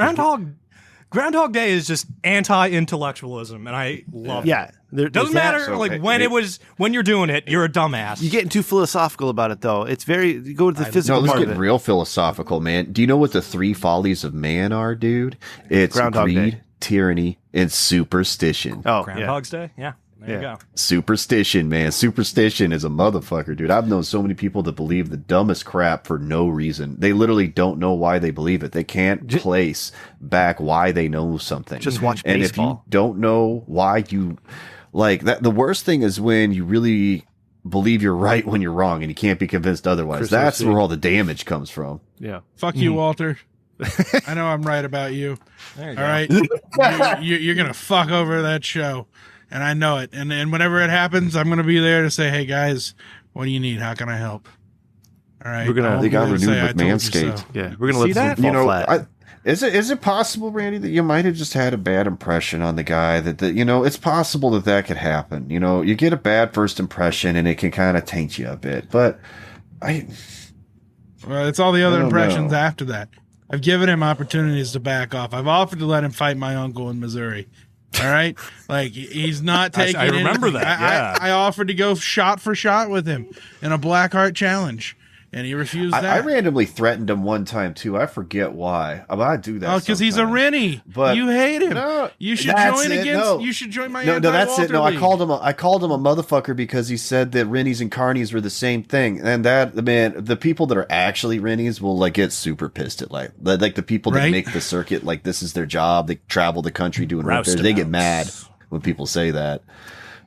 Groundhog Day is just anti-intellectualism, and I love it. Yeah. Doesn't matter when you're doing it, you're a dumbass. You're getting too philosophical about it, though. It's you go to the physical part of it. Let's get real philosophical, man. Do you know what the three follies of man are, dude? It's Groundhog greed, Day. Tyranny, and superstition. Oh, Groundhog's Day? Yeah. There you go. Superstition, man. Superstition is a motherfucker, dude. I've known so many people that believe the dumbest crap for no reason. They literally don't know why they believe it. They can't place back why they know something. Just watch baseball. And if you don't know why you like that, the worst thing is when you really believe you're right when you're wrong and you can't be convinced otherwise. That's where all the damage comes from. Yeah. Fuck you, Walter. I know I'm right about you. There you all right. You're going to fuck over that show. And I know it. And whenever it happens, I'm going to be there to say, hey, guys, what do you need? How can I help? All right. They got renewed with Manscaped. So. Yeah. We're going to let them fall flat. Is it possible, Randy, that you might have just had a bad impression on the guy that it's possible that could happen. You get a bad first impression and it can kind of taint you a bit. But well, it's all the other impressions after that. I've given him opportunities to back off. I've offered to let him fight my uncle in Missouri. All right, like he's not taking. I remember that. Yeah, I offered to go shot for shot with him in a Black Heart challenge, and he refused that. I randomly threatened him one time too. I forget why. I do that. Oh, because he's a Rennie. But you hate him. No, you should join against. No. You should join my. No, that's it. No, I called him a motherfucker because he said that Rennies and Carnies were the same thing, and the people that are actually Rennies will like get super pissed at like the people that make the circuit, like this is their job. They travel the country doing repairs. They get mad when people say that.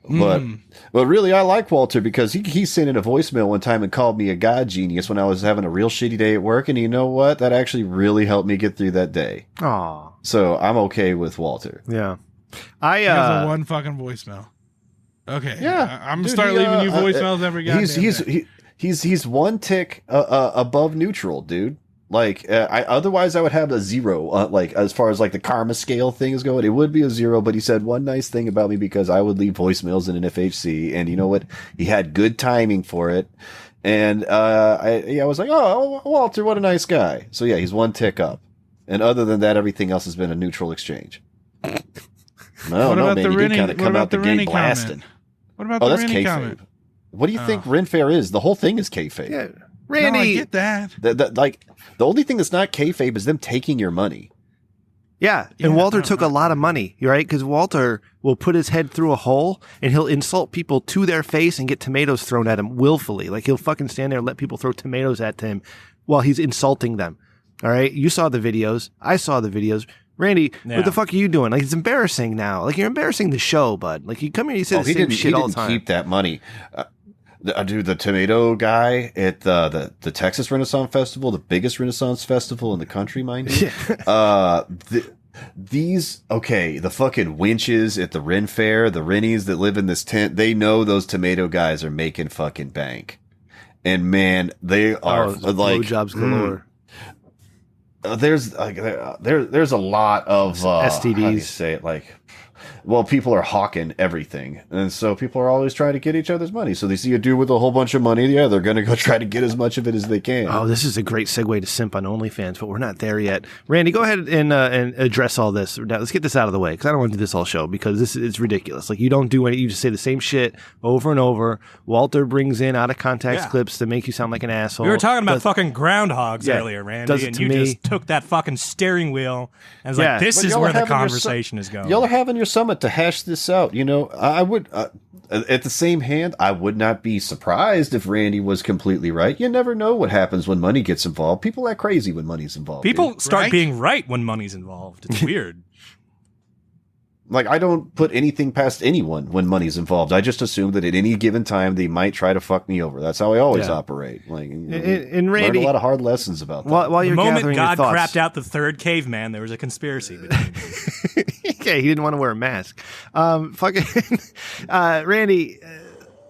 But really, I like Walter because he sent in a voicemail one time and called me a god genius when I was having a real shitty day at work. And you know what? That actually really helped me get through that day. Aw. So I'm okay with Walter. Yeah. He has a one fucking voicemail. Okay. Yeah. I'm going to start leaving you voicemails every goddamn day. He's one tick above neutral, dude. Like, otherwise I would have a 0, like, as far as, like, the karma scale thing is going, it would be a 0, but he said one nice thing about me because I would leave voicemails in an FHC, and you know what? He had good timing for it, and, I was like, oh, Walter, what a nice guy. So yeah, he's one tick up. And other than that, everything else has been a neutral exchange. No, man, you did kind of come out the gate blasting. What about the Rennie comment? What do you think Ren Fair is? The whole thing is kayfabe. Yeah. Randy, no, I get that. The only thing that's not kayfabe is them taking your money. Yeah, and Walter took a lot of money, right? Because Walter will put his head through a hole and he'll insult people to their face and get tomatoes thrown at him willfully. Like he'll fucking stand there and let people throw tomatoes at him while he's insulting them. All right, you saw the videos. I saw the videos. Randy, what the fuck are you doing? Like it's embarrassing now. Like you're embarrassing the show, bud. Like you come here, and you say the same shit all the time. He didn't keep that money. Dude, the tomato guy at the Texas Renaissance Festival, the biggest Renaissance festival in the country, mind you. The fucking winches at the Ren Fair, the Rennies that live in this tent, they know those tomato guys are making fucking bank. And man, they are like blowjobs galore. There's a lot of STDs. How do you say it? Like well, people are hawking everything. And so people are always trying to get each other's money. So they see a dude with a whole bunch of money. Yeah, they're going to go try to get as much of it as they can. Oh, this is a great segue to simp on OnlyFans, but we're not there yet. Randy, go ahead and address all this. Now, let's get this out of the way because I don't want to do this all show because it's ridiculous. Like, you don't do any, you just say the same shit over and over. Walter brings in out of context clips to make you sound like an asshole. We were talking about fucking groundhogs earlier, Randy, and you just took that fucking steering wheel and was like, this is where the conversation is going. Y'all are having your summit to hash this out. You know, I would, at the same hand, I would not be surprised if Randy was completely right. You never know what happens when money gets involved. People act crazy when money's involved. People start being right when money's involved. It's weird. Like, I don't put anything past anyone when money's involved. I just assume that at any given time they might try to fuck me over. That's how I always operate. Like, and Randy, learned a lot of hard lessons about that. While you're the moment gathering God your thoughts, crapped out the third caveman, there was a conspiracy between them. Yeah, he didn't want to wear a mask. Fucking Randy,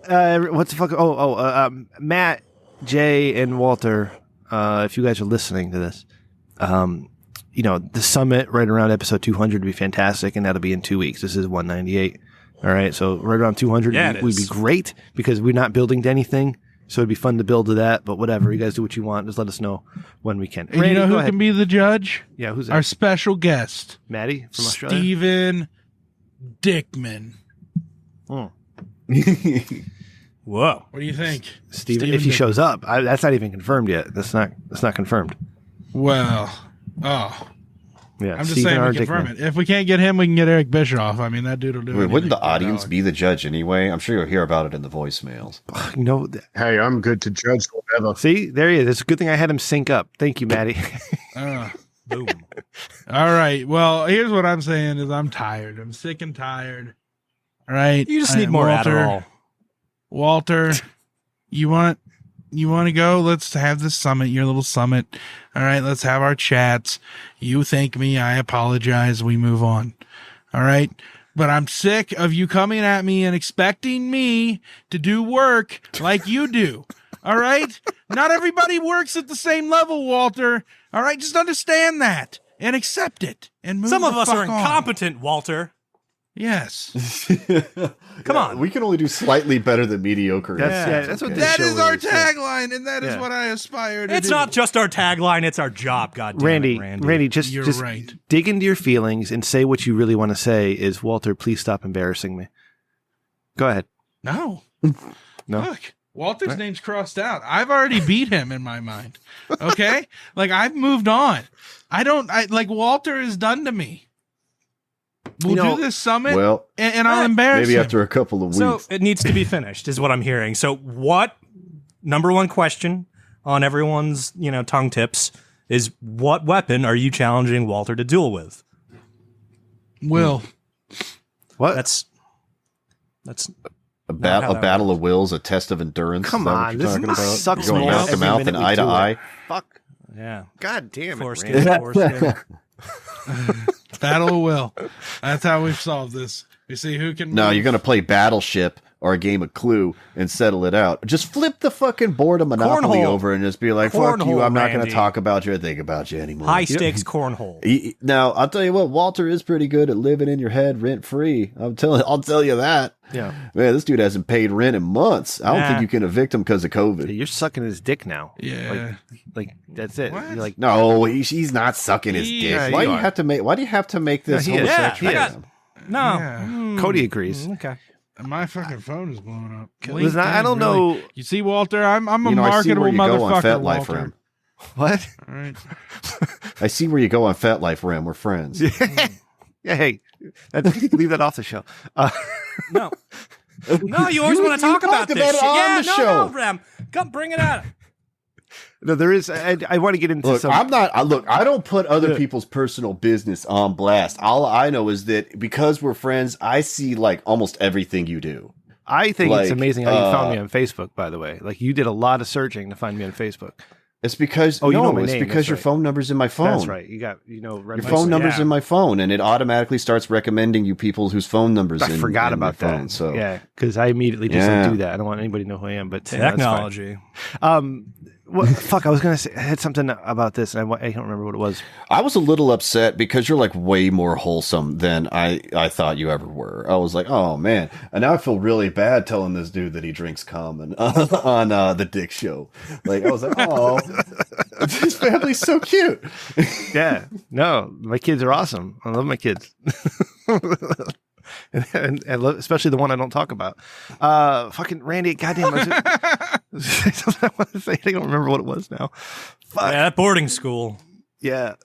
what's the fuck? Matt, Jay, and Walter. If you guys are listening to this, you know, the summit right around episode 200 would be fantastic, and that'll be in 2 weeks. This is 198. All right, so right around 200 would be great because we're not building to anything. So it'd be fun to build to that, but whatever. You guys do what you want. Just let us know when we can. Randy, you know who can be the judge? Yeah, who's that? Our special guest. Maddie from Australia? Steven Dickman. Oh. Whoa. What do you think? Steven, if he shows up. That's not even confirmed yet. That's not confirmed. Well, yeah. I'm just saying we confirm it. If we can't get him, we can get Eric Bischoff. I mean, that dude will do it. Wouldn't the audience be the judge anyway? I'm sure you'll hear about it in the voicemails. You know, hey, I'm good to judge whatever. See, there he is. It's a good thing I had him sync up. Thank you, Maddie. Boom. All right. Well, here's what I'm saying is I'm tired. I'm sick and tired. All right. You just need more Adderall. Walter, you want to go? Let's have this summit, your little summit. All right, let's have our chats. You thank me. I apologize. We move on. All right. But I'm sick of you coming at me and expecting me to do work like you do. All right. Not everybody works at the same level, Walter. All right. Just understand that and accept it and move Some of us are on. incompetent, Walter. Yes. Come on. We can only do slightly better than mediocre. That's what that is our tagline, and that is what I aspire to do. It's not just our tagline, it's our job, goddammit, Randy, just right. dig into your feelings and say what you really want to say is, Walter, please stop embarrassing me. Go ahead. No. No. Look, Walter's name's crossed out. I've already beat him in my mind. Okay? Like, I've moved on. Like, Walter is done to me. We'll do this summit, and I'll embarrass maybe him. After a couple of weeks. So it needs to be finished, is what I'm hearing. So what, number one question on everyone's, tongue tips is, what weapon are you challenging Walter to duel with? Will. What? That's a battle of wills, a test of endurance. Come on, this sucks. Going mouth to mouth and eye to eye. Fuck. Yeah. God damn it. Foreskin. Battle of Will. That's how we've solved this. We see who can. No, you're going to play Battleship or a game of Clue and settle it out. Just flip the fucking board of Monopoly over and just be like, fuck you, I'm not going to talk about you or think about you anymore. High stakes cornhole. Now, I'll tell you what, Walter is pretty good at living in your head rent free. I'll tell you that. Yeah. Man, this dude hasn't paid rent in months. I don't think you can evict him because of COVID. You're sucking his dick now. Yeah. Like that's it. What? You're like, no, he's not sucking his dick. Why do you have to make this homosexual? Cody agrees. Okay. My fucking phone is blowing up. Listen, I don't know. You see, Walter, I'm a marketable motherfucker, Walter. What? All right. I see where you go on FetLife, Rem. We're friends. Yeah, hey, leave that off the show. No, you always want to talk about this shit. On the show. No, Rem. Come bring it out. No, there is. I want to get into some. I don't put other people's personal business on blast. All I know is that because we're friends, I see like almost everything you do. I think it's amazing how you found me on Facebook, by the way. Like, you did a lot of searching to find me on Facebook. It's because it's because your phone number's in my phone. That's right. Your phone number's in my phone, and it automatically stars recommending you people whose phone numbers. I forgot about that. Phone, so because I immediately just don't do that. I don't want anybody to know who I am. But technology. Fuck, I was going to say, I had something about this, and I don't remember what it was. I was a little upset because you're like way more wholesome than I thought you ever were. I was like, oh man. And now I feel really bad telling this dude that he drinks cum on the Dick Show. Like, I was like, oh, his family's so cute. Yeah. No, my kids are awesome. I love my kids. and especially the one I don't talk about. Fucking Randy, goddamn. I want to say, I don't remember what it was now. Fuck. Yeah, that boarding school. Yeah.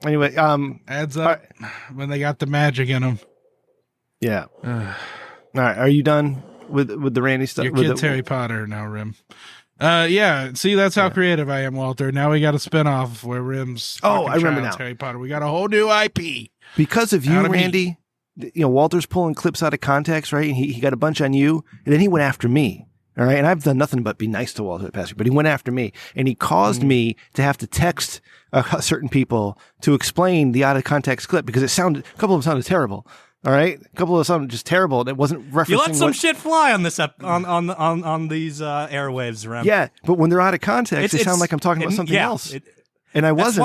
Anyway, adds up when they got the magic in them. Yeah. All right, are you done with the Randy stuff? Your kid's Harry Potter now, Rim. Yeah. See, that's how creative I am, Walter. Now we got a spinoff where Rim's. I remember now. Harry Potter. We got a whole new IP because of you, Randy. Walter's pulling clips out of context, right? And he got a bunch on you, and then he went after me. All right. And I've done nothing but be nice to Walter, Pastor, but he went after me, and he caused me to have to text certain people to explain the out of context clip because a couple of them sounded terrible. All right. A couple of them sounded just terrible. And it wasn't referencing. You let some shit fly on this on these airwaves, Rem. Yeah. But when they're out of context, they sound like I'm talking about something else. And I wasn't.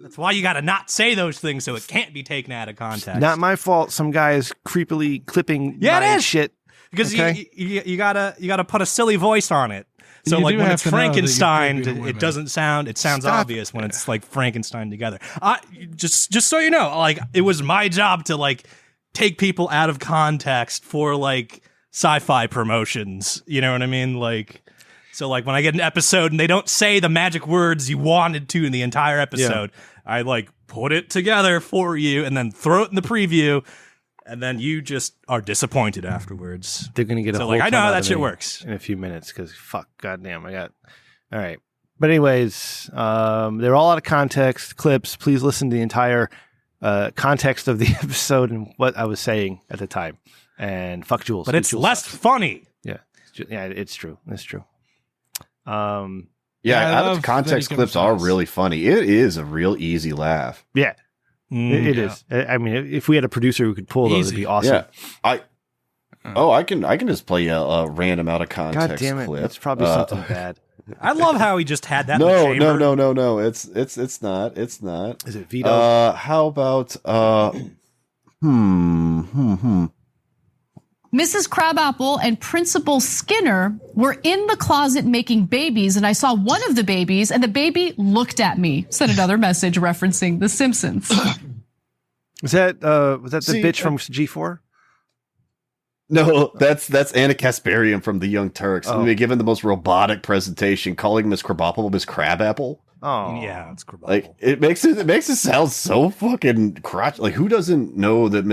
That's why you gotta not say those things so it can't be taken out of context. Not my fault. Some guy is creepily clipping my shit. Because you gotta put a silly voice on it. So like when it's Frankenstein, it sounds obvious when it's like Frankenstein together. Just so you know, like it was my job to like take people out of context for like sci-fi promotions. You know what I mean? Like, so like when I get an episode and they don't say the magic words you wanted to in the entire episode, I like put it together for you and then throw it in the preview. And then you just are disappointed afterwards. They're going to get a whole I know how that shit works. In a few minutes, because fuck, goddamn, all right. But anyways, they're all out of context clips. Please listen to the entire context of the episode and what I was saying at the time. And fuck Jules. But it's Jules less funny. Yeah, it's true. It's true. Out of context clips are really funny. It is a real easy laugh. Yeah. It is. I mean, if we had a producer who could pull those, it'd be awesome. Yeah. I can just play a random out of context God damn it. clip. It's probably something bad. I love how he just had that. No. It's not. Is it Vito? How about Mrs. Crabapple and Principal Skinner were in the closet making babies, and I saw one of the babies, and the baby looked at me. Sent another message referencing The Simpsons. Was that the bitch from G4? No, that's Anna Kasparian from The Young Turks. Oh. They're given the most robotic presentation, calling Miss Crabapple Miss Crabapple. Oh yeah, it's Crabapple. Like it makes it sound so fucking crotch. Like who doesn't know that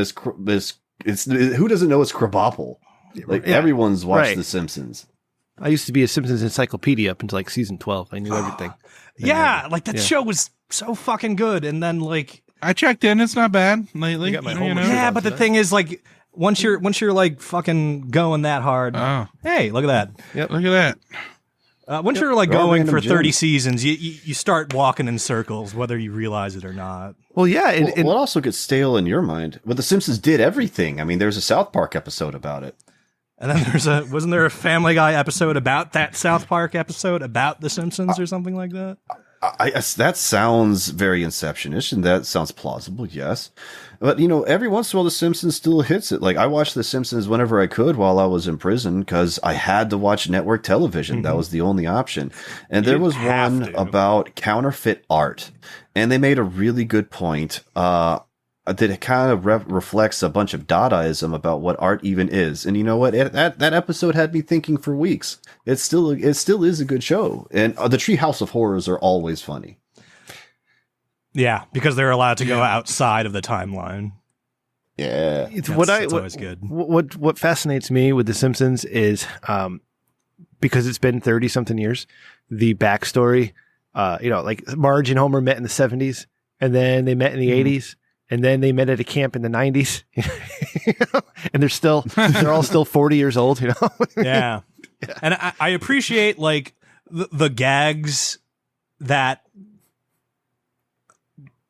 who doesn't know it's Crabapple? Like everyone's watched The Simpsons. I used to be a Simpsons encyclopedia up until like season 12. I knew everything. That show was so fucking good. And then like I checked in, it's not bad lately. Yeah, but the thing is like once you're like fucking going that hard. Oh. Hey, look at that. Yep, look at that. Once you're like going for 30 seasons, you start walking in circles, whether you realize it or not. Well, yeah. It also gets stale in your mind. But The Simpsons did everything. I mean, there's a South Park episode about it. And then wasn't there a Family Guy episode about that South Park episode about The Simpsons or something like that? That sounds very Inception-ish, and that sounds plausible, yes. But, every once in a while, The Simpsons still hits it. Like, I watched The Simpsons whenever I could while I was in prison because I had to watch network television. Mm-hmm. That was the only option. And there was one about counterfeit art. And they made a really good point that it kind of reflects a bunch of Dadaism about what art even is. And you know what? That episode had me thinking for weeks. It still is a good show. And the Treehouse of Horrors are always funny. Yeah, because they're allowed to go outside of the timeline. Yeah. That's always good. What fascinates me with The Simpsons is because it's been 30 something years, the backstory, like Marge and Homer met in the 70s and then they met in the 80s. And then they met at a camp in the 90s, and they're all still 40 years old, Yeah. And I appreciate like the gags that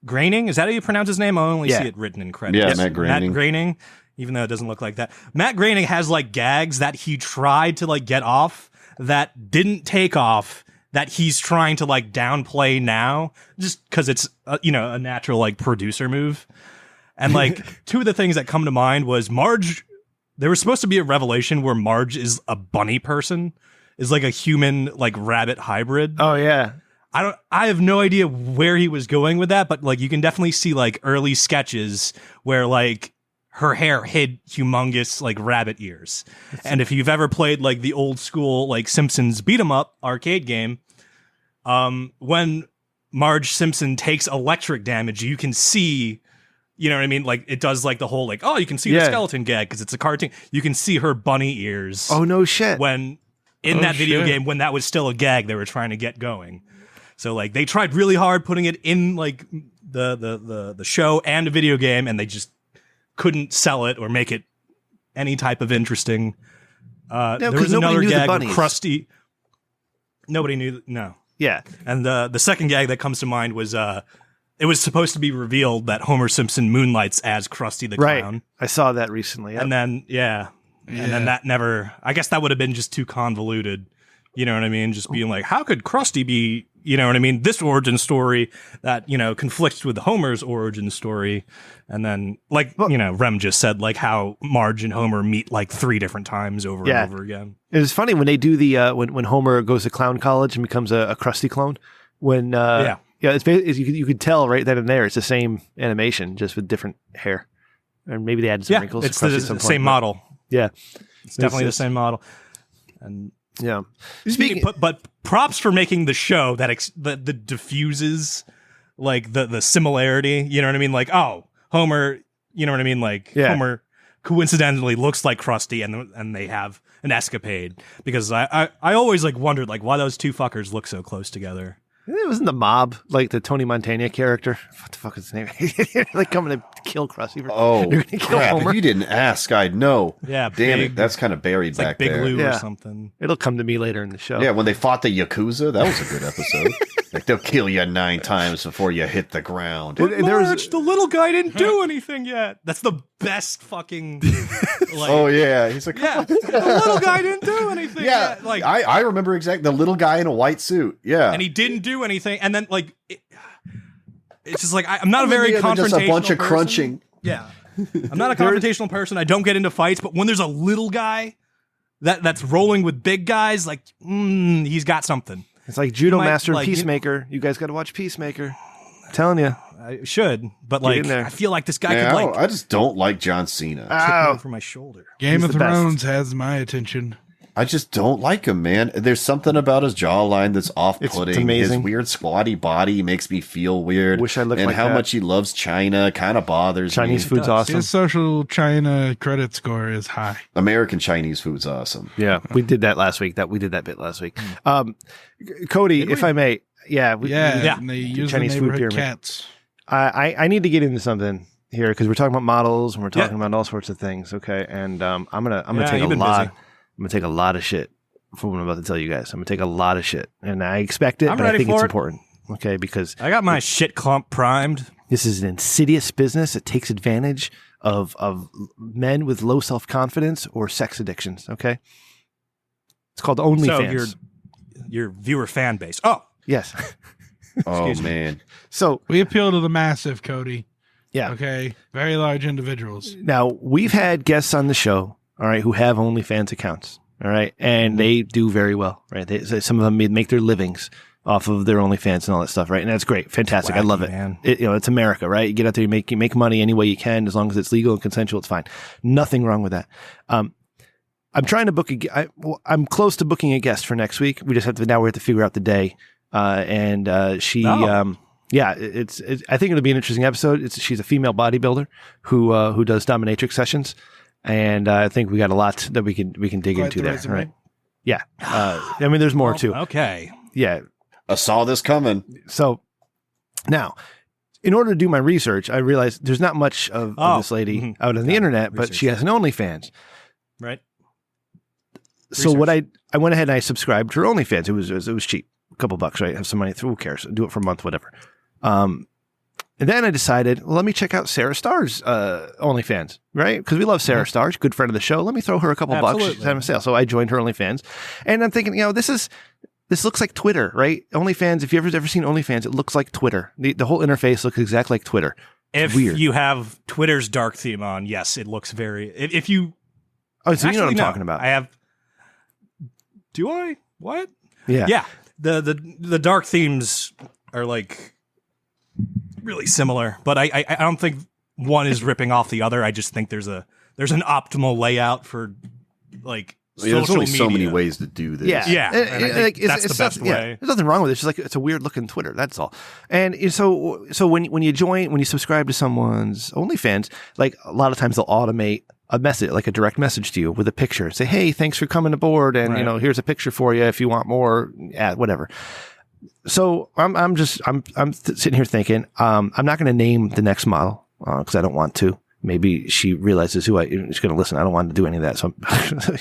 Groening, is that how you pronounce his name? I only see it written in credits. Yeah, Matt Groening. Matt Groening, even though it doesn't look like that. Matt Groening has like gags that he tried to like get off that didn't take off that he's trying to like downplay now, just because it's a natural like producer move. And like two of the things that come to mind was Marge. There was supposed to be a revelation where Marge is a bunny person, is like a human like rabbit hybrid. Oh yeah. I have no idea where he was going with that, but like you can definitely see like early sketches where like her hair hid humongous like rabbit ears. And if you've ever played like the old school like Simpsons beat 'em up arcade game, when Marge Simpson takes electric damage, you can see, you know what I mean? Like it does like the whole like, oh, you can see the skeleton gag because it's a cartoon. You can see her bunny ears. Oh no shit. When in that video game, when that was still a gag they were trying to get going. So like they tried really hard putting it in like the show and a video game, and they just couldn't sell it or make it any type of interesting. There was another gag with Krusty. Nobody knew. No. Yeah. And the second gag that comes to mind was it was supposed to be revealed that Homer Simpson moonlights as Krusty the Clown. Right. I saw that recently. Yep. And then and then that never. I guess that would have been just too convoluted. You know what I mean? Just being like, how could Krusty be? You know what I mean? This origin story that, conflicts with Homer's origin story. And then, like, Rem just said, like, how Marge and Homer meet, like, 3 different times over and over again. It was funny when they do the, when Homer goes to clown college and becomes a Krusty clone. When, you could tell right then and there, it's the same animation, just with different hair. And maybe they added some wrinkles. It's the same model. Yeah. It's definitely the same model. And... yeah. But props for making the show that diffuses like the similarity. You know what I mean? Like, oh, Homer. You know what I mean? Like Homer coincidentally looks like Krusty, and they have an escapade, because I always like wondered like why those two fuckers look so close together. It wasn't the mob, like the Tony Montana character. What the fuck is his name? Like coming to kill Krusty. Crap. If you didn't ask, I'd know. Yeah. Damn it. That's kind of buried back like Big there. Lou or something. It'll come to me later in the show. Yeah, when they fought the Yakuza, that was a good episode. Like, they'll kill you 9 times before you hit the ground. But Marge, the little guy didn't do anything yet. That's the best fucking... oh, yeah. He's like, the little guy didn't do anything yet. Like, I remember exactly the little guy in a white suit. Yeah. And he didn't do anything. And then, like, it's just like, I'm not a very confrontational just a bunch of person. crunching. Yeah. I'm not a confrontational person. I don't get into fights. But when there's a little guy that's rolling with big guys, like, he's got something. It's like Judo Master and Peacemaker. You guys got to watch Peacemaker. I'm telling you. I should, but like, I feel like this guy could like... I just don't like John Cena. Kick me over my shoulder. Game of Thrones has my attention. I just don't like him, man. There's something about his jawline that's off-putting. It's amazing. His weird squatty body makes me feel weird. Wish I looked and like how that. much he loves China kind of bothers me. Chinese food's awesome. His social China credit score is high. American Chinese food's awesome. Yeah, we did that last week. We did that bit last week. Cody, if I may, and they use Chinese the food neighborhood pyramid. cats. I need to get into something here because we're talking about models and we're talking about all sorts of things. Okay, and I'm gonna take a lot. I'm gonna take a lot of shit for what I'm about to tell you guys. I'm gonna take a lot of shit, and I expect it, but I think it's important. Okay, because I got my shit clump primed. This is an insidious business. It takes advantage of men with low self-confidence or sex addictions. Okay, it's called OnlyFans. So your viewer fan base. Oh yes. Oh man. So we appeal to the massive, Cody. Yeah. Okay. Very large individuals. Now we've had guests on the show, all right, who have OnlyFans accounts. All right. And they do very well, right? Some of them make their livings off of their OnlyFans and all that stuff, right? And that's great. Fantastic. I love it. Man. It's America, right? You get out there, you make money any way you can, as long as it's legal and consensual, it's fine. Nothing wrong with that. I'm trying to book I'm close to booking a guest for next week. We have to figure out the day. I think it'll be an interesting episode. She's a female bodybuilder who does dominatrix sessions. And I think we got a lot that we can dig into there, right? Yeah. I mean, there's more too. Okay. Yeah. I saw this coming. So now, in order to do my research, I realized there's not much of this lady out on the internet, but she has an OnlyFans. Right. So what I went ahead and I subscribed to her OnlyFans. It was cheap, a couple bucks, right? Have some money. Who cares? Do it for a month, whatever. And then I decided, well, let me check out Sarah Starr's OnlyFans, right? Because we love Sarah Starr, good friend of the show. Let me throw her a couple bucks. She's having a sale. So I joined her OnlyFans. And I'm thinking, this is this looks like Twitter, right? OnlyFans, if you've ever seen OnlyFans, it looks like Twitter. The whole interface looks exactly like Twitter. If you have Twitter's dark theme on, yes, it looks very... If you... Oh, so you know what I'm talking about. I have... Do I? What? Yeah. Yeah. The dark themes are like really similar, but I don't think one is ripping off the other. I just think there's an optimal layout for like there's only so many ways to do this. Yeah. That's the best way. Yeah, there's nothing wrong with it. It's just like it's a weird looking Twitter. That's all. And so when you subscribe to someone's OnlyFans, like a lot of times they'll automate a message, like a direct message to you with a picture. Say, hey, thanks for coming aboard, and here's a picture for you if you want more. Whatever. So I'm sitting here thinking, I'm not going to name the next model because I don't want to. Maybe she realizes who she's going to listen. I don't want to do any of that. So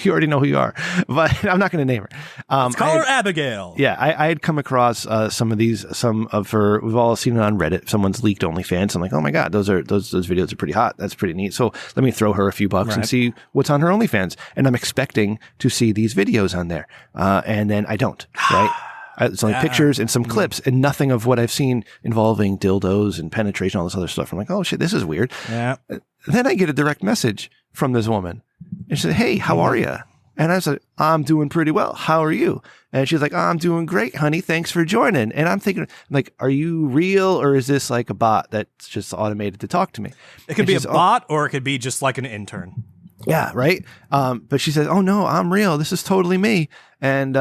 you already know who you are, but I'm not going to name her. Let's call her Abigail. Yeah. I had come across some of her, we've all seen it on Reddit. Someone's leaked OnlyFans. I'm like, oh my God, those videos are pretty hot. That's pretty neat. So let me throw her a few bucks and see what's on her OnlyFans. And I'm expecting to see these videos on there. And then I don't, right? It's only pictures and some clips and nothing of what I've seen involving dildos and penetration, all this other stuff. I'm like, oh shit, this is weird. Yeah. Then I get a direct message from this woman. And she said, hey, how are you? And I said, I'm doing pretty well. How are you? And she's like, I'm doing great, honey. Thanks for joining. And I'm thinking, like, are you real or is this like a bot that's just automated to talk to me? It could be a bot or it could be just like an intern. Yeah, right. But she says, oh no, I'm real. This is totally me. And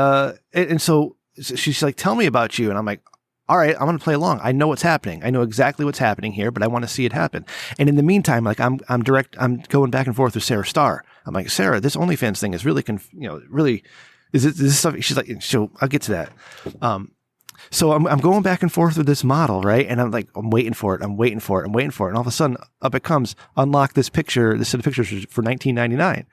so she's like, tell me about you. And I'm like, all right, I'm going to play along. I know what's happening. I know exactly what's happening here, but I want to see it happen. And in the meantime, like I'm going back and forth with Sarah Starr. I'm like, Sarah, this OnlyFans thing is really, is this stuff? She's like, I'll get to that. So I'm going back and forth with this model, right? And I'm like, I'm waiting for it. And all of a sudden up it comes, unlock this set of pictures for $19.99.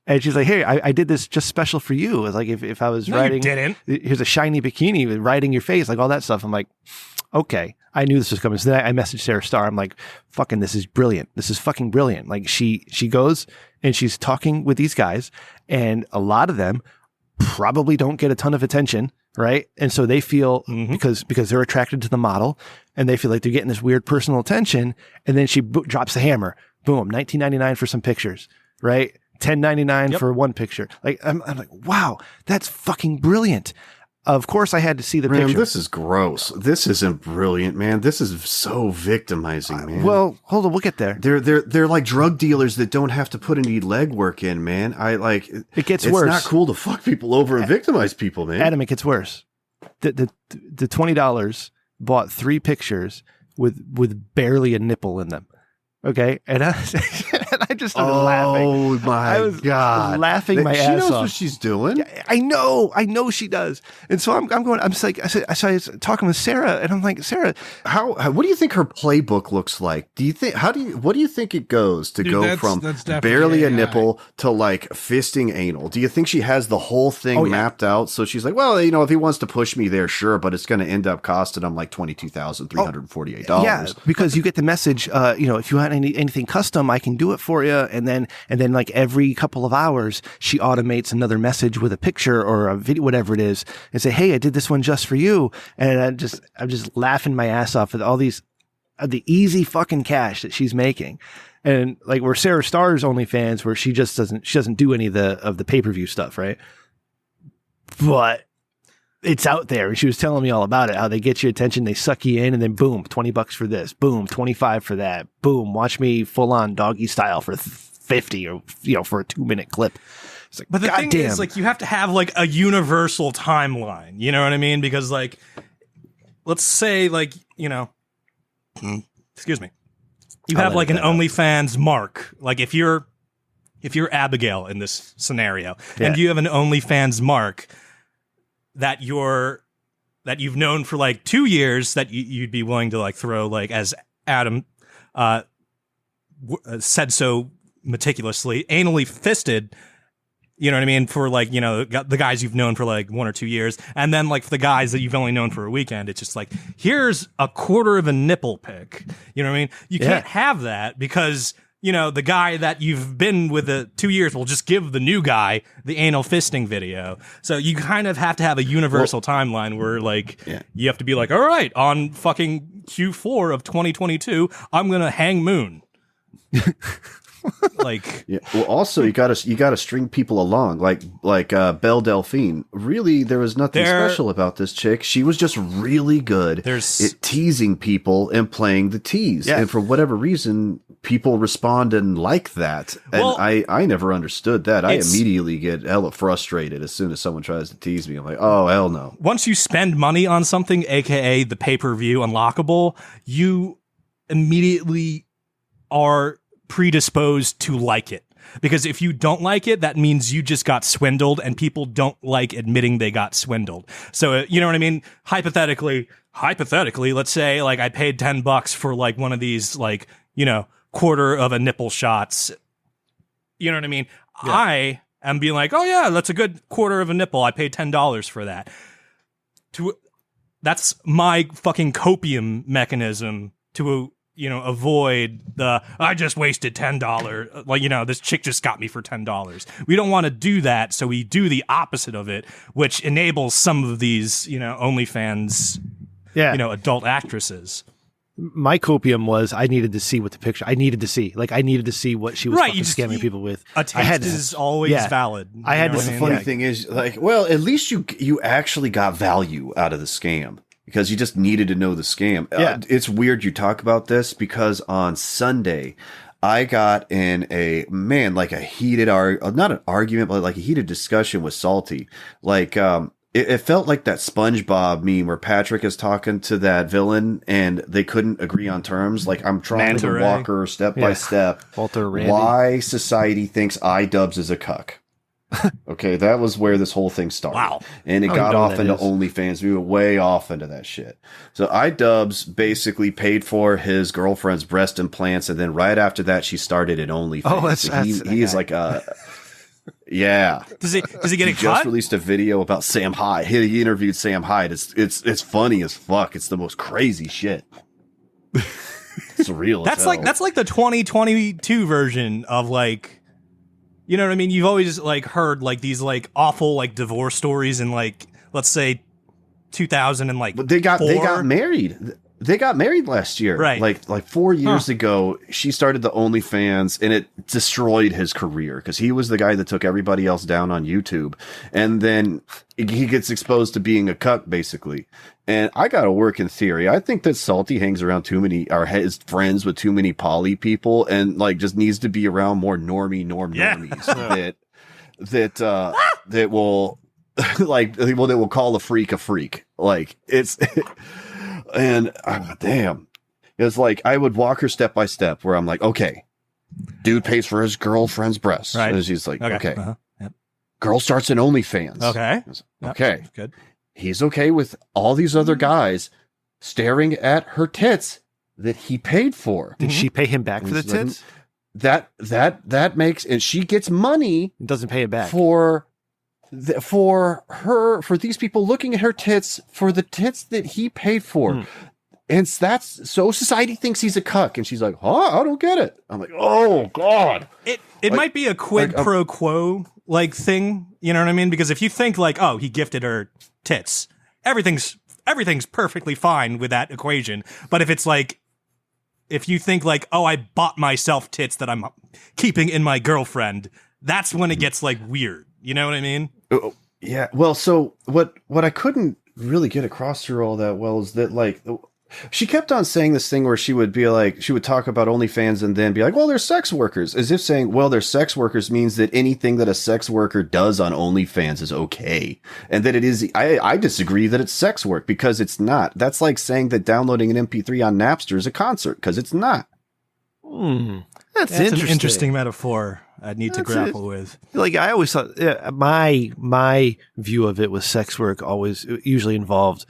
And she's like, hey, I did this just special for you. It's like if I was writing, here's a shiny bikini riding your face, like all that stuff. I'm like, okay, I knew this was coming. So then I messaged Sarah Starr. I'm like, fucking, this is brilliant. This is fucking brilliant. Like she goes and she's talking with these guys and a lot of them probably don't get a ton of attention. Right. And so they feel because they're attracted to the model and they feel like they're getting this weird personal attention. And then she drops the hammer. Boom. $19.99 for some pictures. Right. $10.99 for one picture. Like I'm like, wow, that's fucking brilliant. Of course, I had to see the picture. This is gross. This isn't brilliant, man. This is so victimizing, man. Well, hold on, we'll get there. They're like drug dealers that don't have to put any legwork in, man. It gets worse. It's not cool to fuck people over and victimize people, man. Adam, it gets worse. The $20 bought 3 pictures with barely a nipple in them. Okay, and I just started laughing. Oh my God! Laughing my ass off. She knows what she's doing. Yeah, I know she does. And so I'm going. I'm just like I was talking with Sarah, and I'm like, Sarah, what do you think her playbook looks like? What do you think it goes to go from barely a nipple to like fisting anal? Do you think she has the whole thing mapped out? So she's like, well, if he wants to push me there, sure, but it's going to end up costing him like $22,348. Yeah, because you get the message. If you want anything custom, I can do it for you. And then like every couple of hours, she automates another message with a picture or a video, whatever it is, and say, hey, I did this one just for you. And I'm just laughing my ass off at all these, the easy fucking cash that she's making. And like where Sarah Starr's OnlyFans, where she doesn't do any of the pay-per-view stuff, right? But it's out there. And she was telling me all about it, how they get your attention, they suck you in, and then boom, $20 for this, boom, 25 for that, boom, watch me full on doggy style for 50 or, for a 2-minute clip. It's like, but the thing is, like, you have to have like a universal timeline. You know what I mean? Because like, let's say like, excuse me, you have like an OnlyFans mark. Like if you're Abigail in this scenario and you have an OnlyFans mark that you've known for like 2 years that you'd be willing to like throw, like as Adam said so meticulously, anally fisted, you know what I mean, for like, the guys you've known for like 1 or 2 years. And then like for the guys that you've only known for a weekend, it's just like, here's a quarter of a nipple pic. You know what I mean? You can't have that because, the guy that you've been with 2 years will just give the new guy the anal fisting video. So you kind of have to have a universal timeline where you have to be like, all right, on fucking Q4 of 2022, I'm going to hang Moon. Well, also you gotta string people along, like Belle Delphine. Really, there was nothing special about this chick. She was just really good at teasing people and playing the tease. And for whatever reason, people respond and like that. And I never understood that. I immediately get hella frustrated as soon as someone tries to tease me. I'm like, oh, hell no. Once you spend money on something, aka the pay-per-view unlockable, you immediately are predisposed to like it, because if you don't like it, that means you just got swindled, and people don't like admitting they got swindled. So you know what I mean? Hypothetically, let's say I paid $10 for one of these quarter of a nipple shots. You know what I mean? Yeah. I am being like, oh yeah, that's a good quarter of a nipple. I paid $10 for that. That's my fucking copium mechanism to avoid I just wasted $10. This chick just got me for $10. We don't want to do that, so we do the opposite of it, which enables some of these, OnlyFans, adult actresses. My copium was I needed to see what the picture. I needed to see what she was fucking scamming people with. A taste is always valid. I had. The funny thing is, at least you actually got value out of the scam, because you just needed to know the scam. Yeah. It's weird you talk about this, because on Sunday, I got in a heated not an argument, but a heated discussion with Salty. It felt like that SpongeBob meme where Patrick is talking to that villain and they couldn't agree on terms. I'm trying to walk her step by step why society thinks iDubbbz is a cuck. Okay, that was where this whole thing started. Wow. And it got off into OnlyFans. We went way off into that shit. So iDubbbz basically paid for his girlfriend's breast implants, and then right after that, she started at OnlyFans. Oh, he is like a... Yeah. Does he get a cut? Just released a video about Sam Hyde. He interviewed Sam Hyde. It's funny as fuck. It's the most crazy shit. It's real. That's like the 2022 version of you know what I mean? You've always heard these awful divorce stories in let's say 2000 and But they got married. They got married last year. Right. Like 4 years ago, she started the OnlyFans, and it destroyed his career because he was the guy that took everybody else down on YouTube. And then he gets exposed to being a cuck, basically. And I got a working theory. I think that Salty hangs around too many, or is friends with too many poly people, and just needs to be around more normies that will that will call a freak. And damn, it's I would walk her step by step where I'm like, okay, dude pays for his girlfriend's breasts. Right. And she's like, okay. Uh-huh. Yep. Girl starts in OnlyFans. Okay. Okay. Yep. Good. He's okay with all these other guys staring at her tits that he paid for. Did she pay him back for the tits? That makes, and she gets money. It doesn't pay it back for these people looking at her tits for the tits that he paid for. And so society thinks he's a cuck, and she's like, I don't get it. I'm like, oh God. It might be a quid pro quo thing, you know what I mean? Because if you think oh, he gifted her tits, everything's perfectly fine with that equation. But if it's if you think oh, I bought myself tits that I'm keeping in my girlfriend, that's when it gets weird. You know what I mean? Yeah. Well, so what I couldn't really get across through all that well is that she kept on saying this thing where she would be she would talk about OnlyFans and then be like, well, they're sex workers, as if saying, well, they're sex workers means that anything that a sex worker does on OnlyFans is okay. And that it is, I disagree that it's sex work, because it's not. That's like saying that downloading an MP3 on Napster is a concert, because it's not. That's an interesting metaphor I'd need to grapple with. I always thought my view of it was sex work usually involved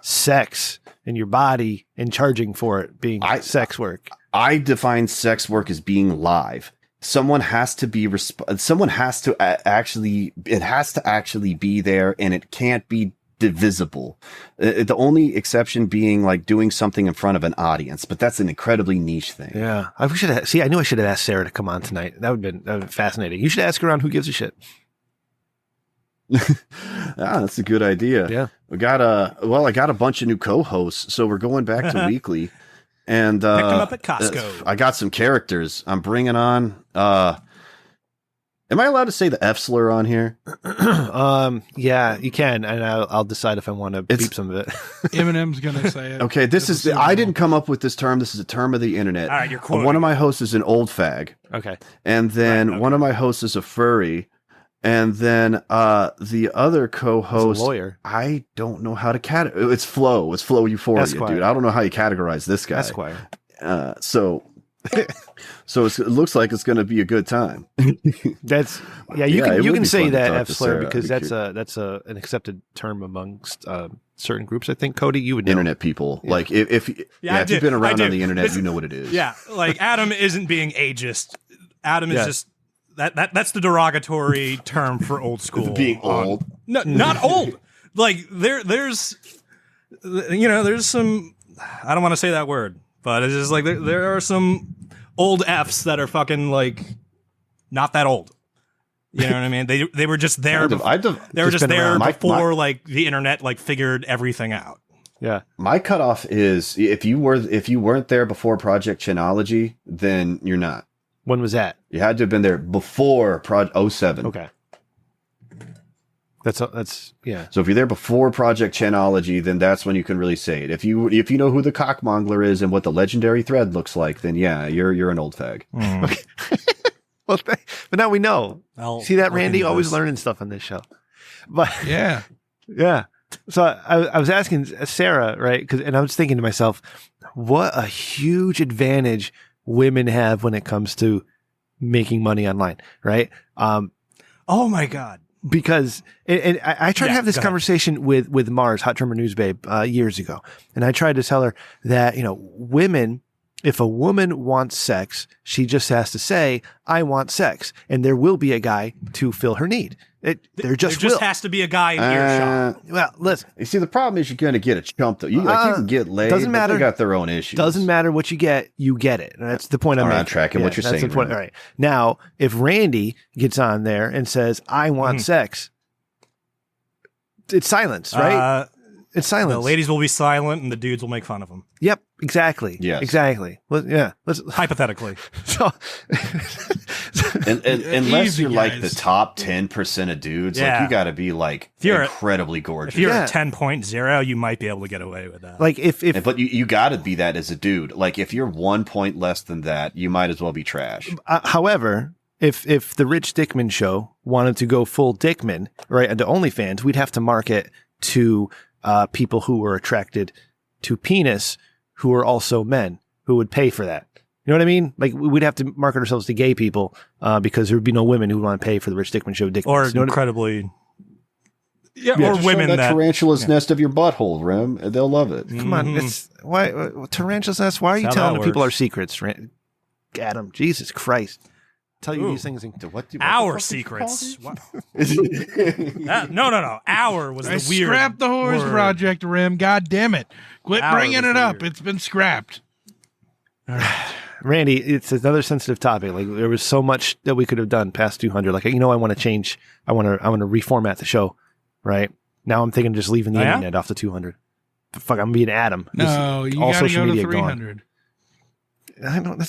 sex in your body and charging for it being sex work. I define sex work as being live. Someone has to be it has to actually be there, and it can't be divisible. The only exception being like doing something in front of an audience, but that's an incredibly niche thing. Yeah. I knew I should have asked Sarah to come on tonight. That would have been fascinating. You should ask her on Who Gives a Shit. That's a good idea. Yeah. I got a bunch of new co-hosts, so we're going back to weekly. And picked them up at Costco. I got some characters I'm bringing on. Am I allowed to say the F slur on here? Yeah, you can, and I'll decide if I want to beep some of it. Eminem's gonna say it. Okay, I didn't come up with this term. This is a term of the internet. All right, you're cool. One of my hosts is an old fag. Okay. And then one of my hosts is a furry. And then the other co-host, lawyer. I don't know how to it's Flo. It's Flo Euphoria, Esquire. Dude. I don't know how you categorize this guy. Esquire. So it looks like it's going to be a good time. That's you can say that F slur because that's an accepted term amongst certain groups. I think Cody, you would know. Internet people, like if you've been around on the internet, you know what it is. Yeah, like Adam isn't being ageist. Adam is just that's the derogatory term for old school. Being old. No, not old. Like there's some. I don't want to say that word, but it's just like there are some old Fs that are fucking like not that old. You know what I mean? They were just there. They were just there before like the internet like figured everything out. Yeah. My cutoff is if you weren't there before Project Chinology, then you're not. When was that? You had to have been there before 07. Okay. That's yeah. So if you're there before Project Chinology, then that's when you can really say it. If you know who the cockmongler is and what the legendary thread looks like, then yeah, you're an old fag. Okay. Well, but now we know. See that, Randy? Always learning stuff on this show. But yeah. So I was asking Sarah, right? And I was thinking to myself, what a huge advantage women have when it comes to making money online, right? Oh my God. Because and I tried to have this conversation with Mars, Hot Drummer News Babe, years ago. And I tried to tell her that, women, if a woman wants sex, she just has to say, I want sex. And there will be a guy to fill her need. There just has to be a guy in earshot. Well, listen. You see, the problem is you're going to get a chump, though. You can get laid, doesn't matter. They got their own issues. Doesn't matter what you get it. And that's the point I'm making. I'm tracking what you're saying. That's the point. All right. Now, if Randy gets on there and says, I want sex, it's silence, right? It's silence. The ladies will be silent and the dudes will make fun of them. Yep, exactly. Yes. Exactly. Let's hypothetically. So, and unless you're like the top 10% of dudes, like you got to be like incredibly gorgeous. If you're a 10.0, you might be able to get away with that. Like but you got to be that as a dude. Like if you're 1 point less than that, you might as well be trash. However, if the Rich Dickman show wanted to go full Dickman, right, into OnlyFans, we'd have to market to people who were attracted to penis, who are also men, who would pay for that. You know what I mean? Like we'd have to market ourselves to gay people because there would be no women who would want to pay for the Rich Dickman show. Or incredibly, or women that tarantula's nest of your butthole, Rem. They'll love it. Come on, it's why tarantula's nest? Why are you telling the people our secrets, Adam? Jesus Christ! Tell you these things. Our secrets. No. Our was the weird. Scrap the Horse Project, Rim. God damn it! Quit bringing it up. It's been scrapped. All right. Randy, it's another sensitive topic. Like there was so much that we could have done past 200. Like I want to change. I want to reformat the show. Right now, I'm thinking of just leaving the internet off the 200. Fuck, I'm being Adam. No, you got to go to 300. I don't.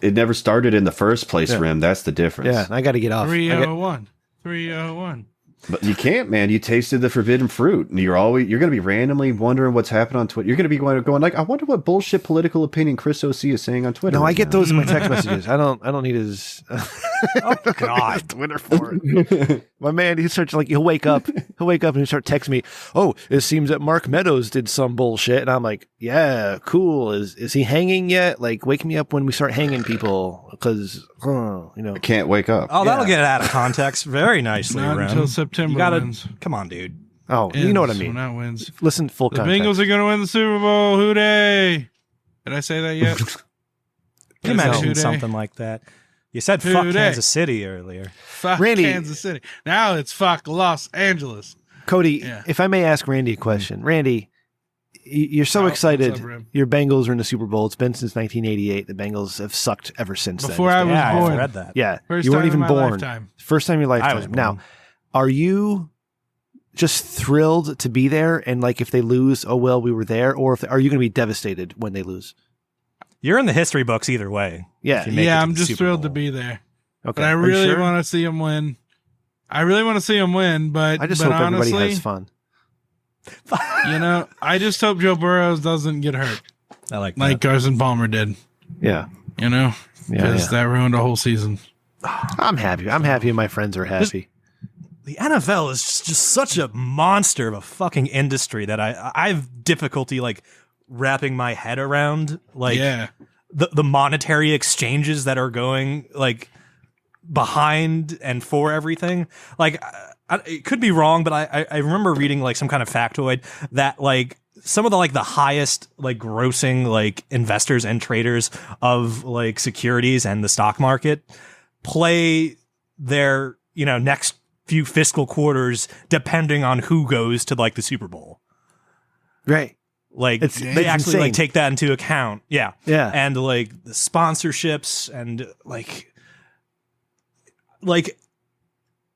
It never started in the first place, Rim. That's the difference. Yeah, I got to get off. 301. 301. But you can't, man. You tasted the forbidden fruit, and you're going to be randomly wondering what's happened on Twitter. You're going to be going like, I wonder what bullshit political opinion Chris O.C. is saying on Twitter. No, I get those in my text messages. I don't need his. Oh God, Twitter for it. My man, he'll wake up and he'll start texting me. Oh, it seems that Mark Meadows did some bullshit, and I'm like, yeah, cool. Is he hanging yet? Like, wake me up when we start hanging people, because I can't wake up. Oh, that'll get it out of context very nicely. Not until September wins. Come on, dude. Oh, you know what I mean. When that wins. Listen, full the context. Bengals are going to win the Super Bowl. Hooday! Did I say that yet? You mentioned something like that. You said fuck Kansas City earlier. Fuck Randy. Kansas City. Now it's fuck Los Angeles. Cody, if I may ask Randy a question. Randy, you're so excited. Your Bengals are in the Super Bowl. It's been since 1988. The Bengals have sucked ever since Before I was born. I read that. Yeah. First you weren't time even in my born. lifetime. First time in your lifetime. Now, are you just thrilled to be there? And like, if they lose, oh, well, we were there. Or are you going to be devastated when they lose? You're in the history books either way. Yeah. Yeah, I'm just thrilled to be there. Okay. But I really want to see them win. I really want to see them win, but I just hope honestly, everybody has fun. I just hope Joe Burrows doesn't get hurt. I like Carson Palmer did. Yeah. Because that ruined a whole season. I'm happy. I'm happy and my friends are happy. The NFL is just such a monster of a fucking industry that I have difficulty like wrapping my head around the monetary exchanges that are going like behind and for everything. Like it could be wrong, but I remember reading like some kind of factoid that like some of the like the highest like grossing like investors and traders of like securities and the stock market play their next few fiscal quarters depending on who goes to like the Super Bowl. Right. Like they actually insane. Like take that into account. Yeah. Yeah. And like the sponsorships and like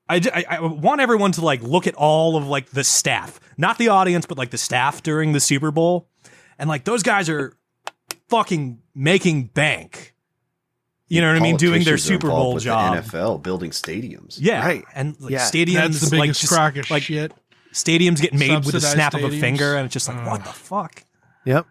I want everyone to like look at all of like the staff, not the audience, but like the staff during the Super Bowl. And like those guys are fucking making bank. You know what I mean? Doing their Super Bowl job. The NFL building stadiums. Yeah. Right. And like stadiums. That's the biggest crock of like, shit. Stadiums get made with a snap stadiums. of a finger. And it's just like, what the fuck? Yep.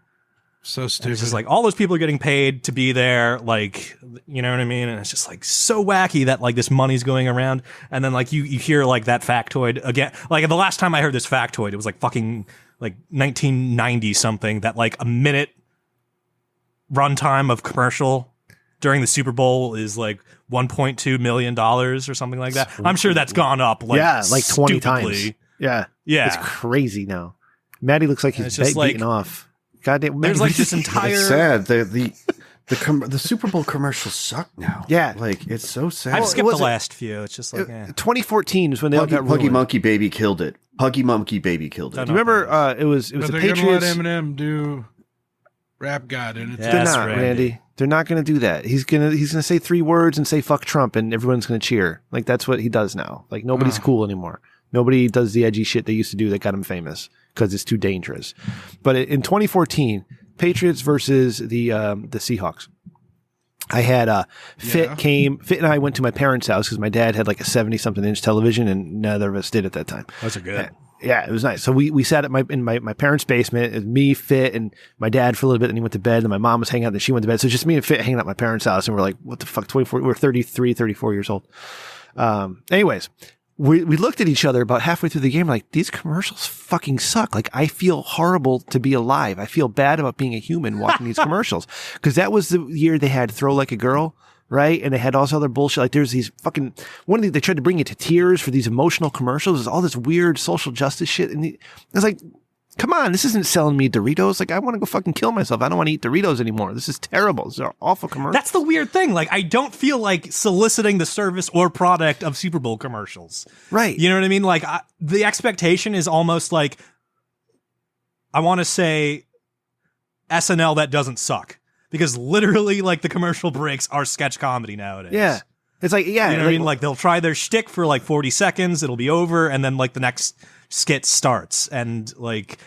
So stupid. It's just like all those people are getting paid to be there, like, you know what I mean? And it's just like so wacky that like this money's going around. And then like you hear like that factoid again. Like the last time I heard this factoid, it was like fucking like 1990 something that like a minute runtime of commercial during the Super Bowl is like $1.2 million or something like that. I'm sure that's gone up like, like 20 stupidly. Times. Yeah. Yeah. It's crazy now. Maddie looks like he's beaten off. Goddamn, there's like this entire. It's sad. The Super Bowl commercials suck now. Yeah, like it's so sad. I've skipped the last few. It's just like 2014 is when they all got Huggy Monkey Baby killed it. Huggy Monkey Baby killed it. Do you remember? It was but the they're Patriots. Gonna let Eminem do Rap God, and it's they're not, Randy. They're not going to do that. He's gonna say 3 words and say "fuck Trump" and everyone's going to cheer. Like that's what he does now. Like nobody's cool anymore. Nobody does the edgy shit they used to do that got him famous because it's too dangerous. But in 2014. Patriots versus the Seahawks. I had Fit and I went to my parents' house because my dad had like a 70-something inch television and neither of us did at that time. Those are good. Yeah, it was nice. So we sat at my parents' basement. It was me, Fit, and my dad for a little bit, and he went to bed, and my mom was hanging out, and she went to bed. So just me and Fit hanging out at my parents' house, and we're like, what the fuck, 24? We're 33, 34 years old. Anyways, we looked at each other about halfway through the game, like, these commercials fucking suck. Like, I feel horrible to be alive. I feel bad about being a human watching these commercials. Because that was the year they had Throw Like a Girl, right? And they had all this other bullshit. Like, there's these fucking, they tried to bring you to tears for these emotional commercials. There's all this weird social justice shit. And it's like, come on, this isn't selling me Doritos. Like, I want to go fucking kill myself. I don't want to eat Doritos anymore. This is terrible. These are awful commercials. That's the weird thing. Like, I don't feel like soliciting the service or product of Super Bowl commercials. Right. You know what I mean? Like, the expectation is almost like, I want to say SNL that doesn't suck. Because literally, like, the commercial breaks are sketch comedy nowadays. Yeah. It's like, yeah. You know what I mean? Like, they'll try their shtick for like 40 seconds. It'll be over. And then, like, the next skit starts. And, like,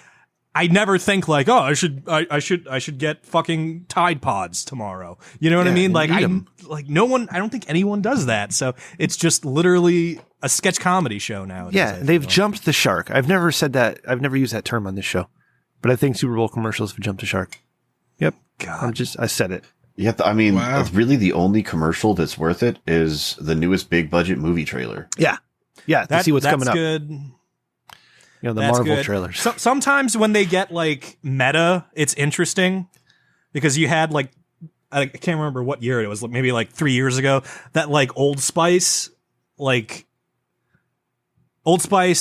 I never think like, oh, I should get fucking Tide Pods tomorrow. You know what I mean? Like no one, I don't think anyone does that. So it's just literally a sketch comedy show now. Yeah, they've jumped the shark. I've never said that. I've never used that term on this show, but I think Super Bowl commercials have jumped the shark. Yep. God, I said it. Yeah, really the only commercial that's worth it is the newest big budget movie trailer. Yeah. Yeah. To see what's coming up. That's good. You know, the Marvel trailers. Sometimes when they get like meta, it's interesting because you had like, I can't remember what year it was, maybe like 3 years ago, that like Old Spice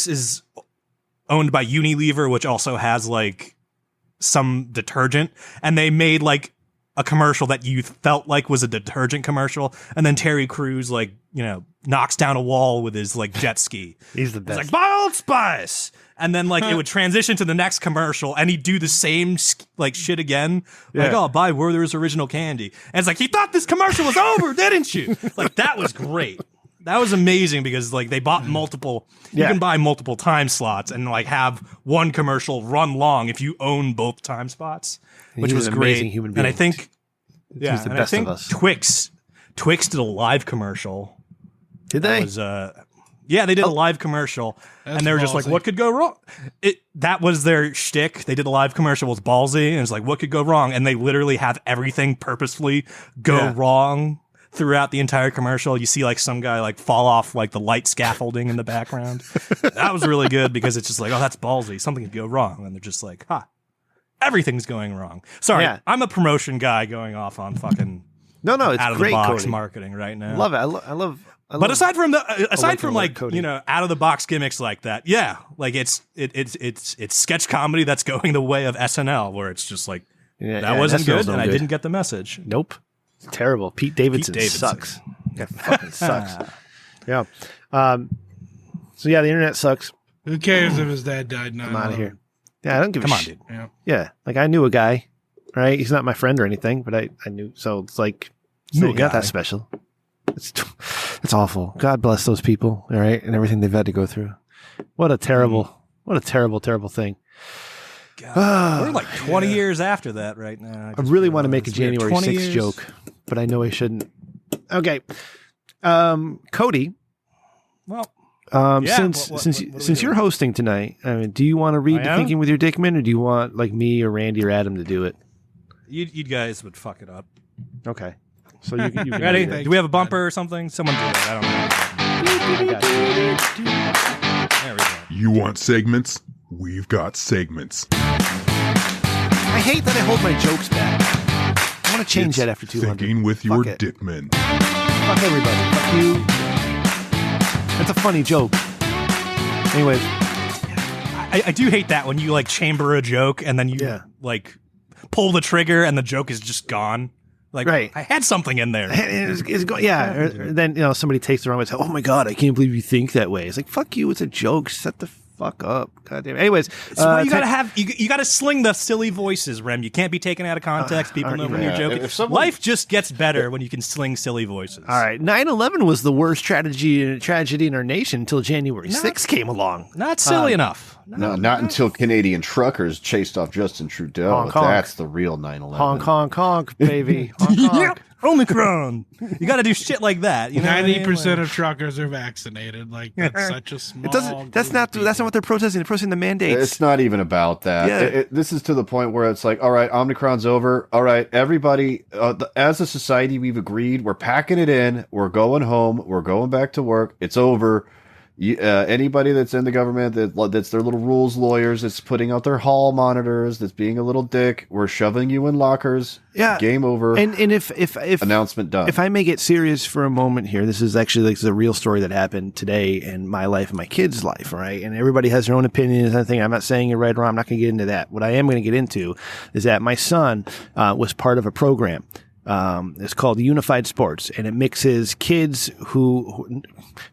is owned by Unilever, which also has like some detergent, and they made like a commercial that you felt like was a detergent commercial, and then Terry Crews like, you know, knocks down a wall with his like jet ski. He's the best. He's like, buy Old Spice. And then like it would transition to the next commercial and he'd do the same like shit again. Like, oh, buy Werther's Original Candy. And it's like, you thought this commercial was over, didn't you? Like, that was great. That was amazing because like they bought multiple, you can buy multiple time slots and like have one commercial run long if you own both time spots, which was great. Human being. And I think, he's the best of us. Twix did a live commercial. Did they? Yeah, they did a live commercial, and they were just like, what could go wrong? That was their shtick. They did a live commercial with ballsy, and it's like, what could go wrong? And they literally have everything purposefully go wrong throughout the entire commercial. You see like some guy like fall off like the light scaffolding in the background. That was really good because it's just like, oh, that's ballsy. Something could go wrong. And they're just like, everything's going wrong. Sorry, I'm a promotion guy going off on fucking it's out of great, the box Cody. Marketing right now. Love it. I love. But aside from like, Cody. you know, out of the box gimmicks like that, like it's sketch comedy that's going the way of SNL, where it's just like that wasn't good, and I didn't get the message. Nope, it's terrible. Pete Davidson sucks. That fucking sucks. Yeah. So the internet sucks. Who cares if his dad died? I'm out of here. Yeah, I don't give a shit. Come on, dude. Yeah, like I knew a guy, right? He's not my friend or anything, but I knew. So it's like, not that special. It's awful. God bless those people, all right, and everything they've had to go through. What a terrible thing. God, we're like 20 years after that right now. I really want to make a January 6th joke, but I know I shouldn't. Okay. Cody. Well, since you're hosting tonight, I mean, do you want to read the Thinking with Your Dickman, or do you want like me or Randy or Adam to do it? You guys would fuck it up. Okay. So you ready? Do we have a bumper or something? Someone do it. I don't know. There we go. You want segments? We've got segments. I hate that I hold my jokes back. I want to change that after 200. Thinking with Your Dickman. Fuck everybody. Fuck you. That's a funny joke. Anyways. I do hate that when you like chamber a joke and then you like pull the trigger and the joke is just gone. Like, I had something in there. Then, you know, somebody takes the wrong way and says, oh my God, I can't believe you think that way. It's like, fuck you, it's a joke. Shut the fuck up. God damn it. Anyways. So you gotta have, you gotta sling the silly voices, Rem. You can't be taken out of context. People know when you're joking. Life just gets better when you can sling silly voices. All right. 9/11 was the worst tragedy in our nation until January 6th came along. Not silly enough. No, not until Canadian truckers chased off Justin Trudeau. Honk, honk. That's the real 9/11. Honk, honk, honk, baby. Honk, honk. Omicron. You got to do shit like that. 90% of truckers are vaccinated. Like, that's such a small. That's not what they're protesting. They're protesting the mandates. It's not even about that. Yeah. This is to the point where it's like, all right, Omicron's over. All right, everybody, as a society, we've agreed. We're packing it in. We're going home. We're going back to work. It's over. Anybody that's in the government that's their little rules lawyers, that's putting out their hall monitors, that's being a little dick, we're shoving you in lockers. Yeah, game over. And if announcement done. If I may get serious for a moment here, this is actually like a real story that happened today in my life and my kids' life, right? And everybody has their own opinions. I think I'm not saying you're right or wrong. I'm not going to get into that. What I am going to get into is that my son was part of a program. It's called Unified Sports, and it mixes kids who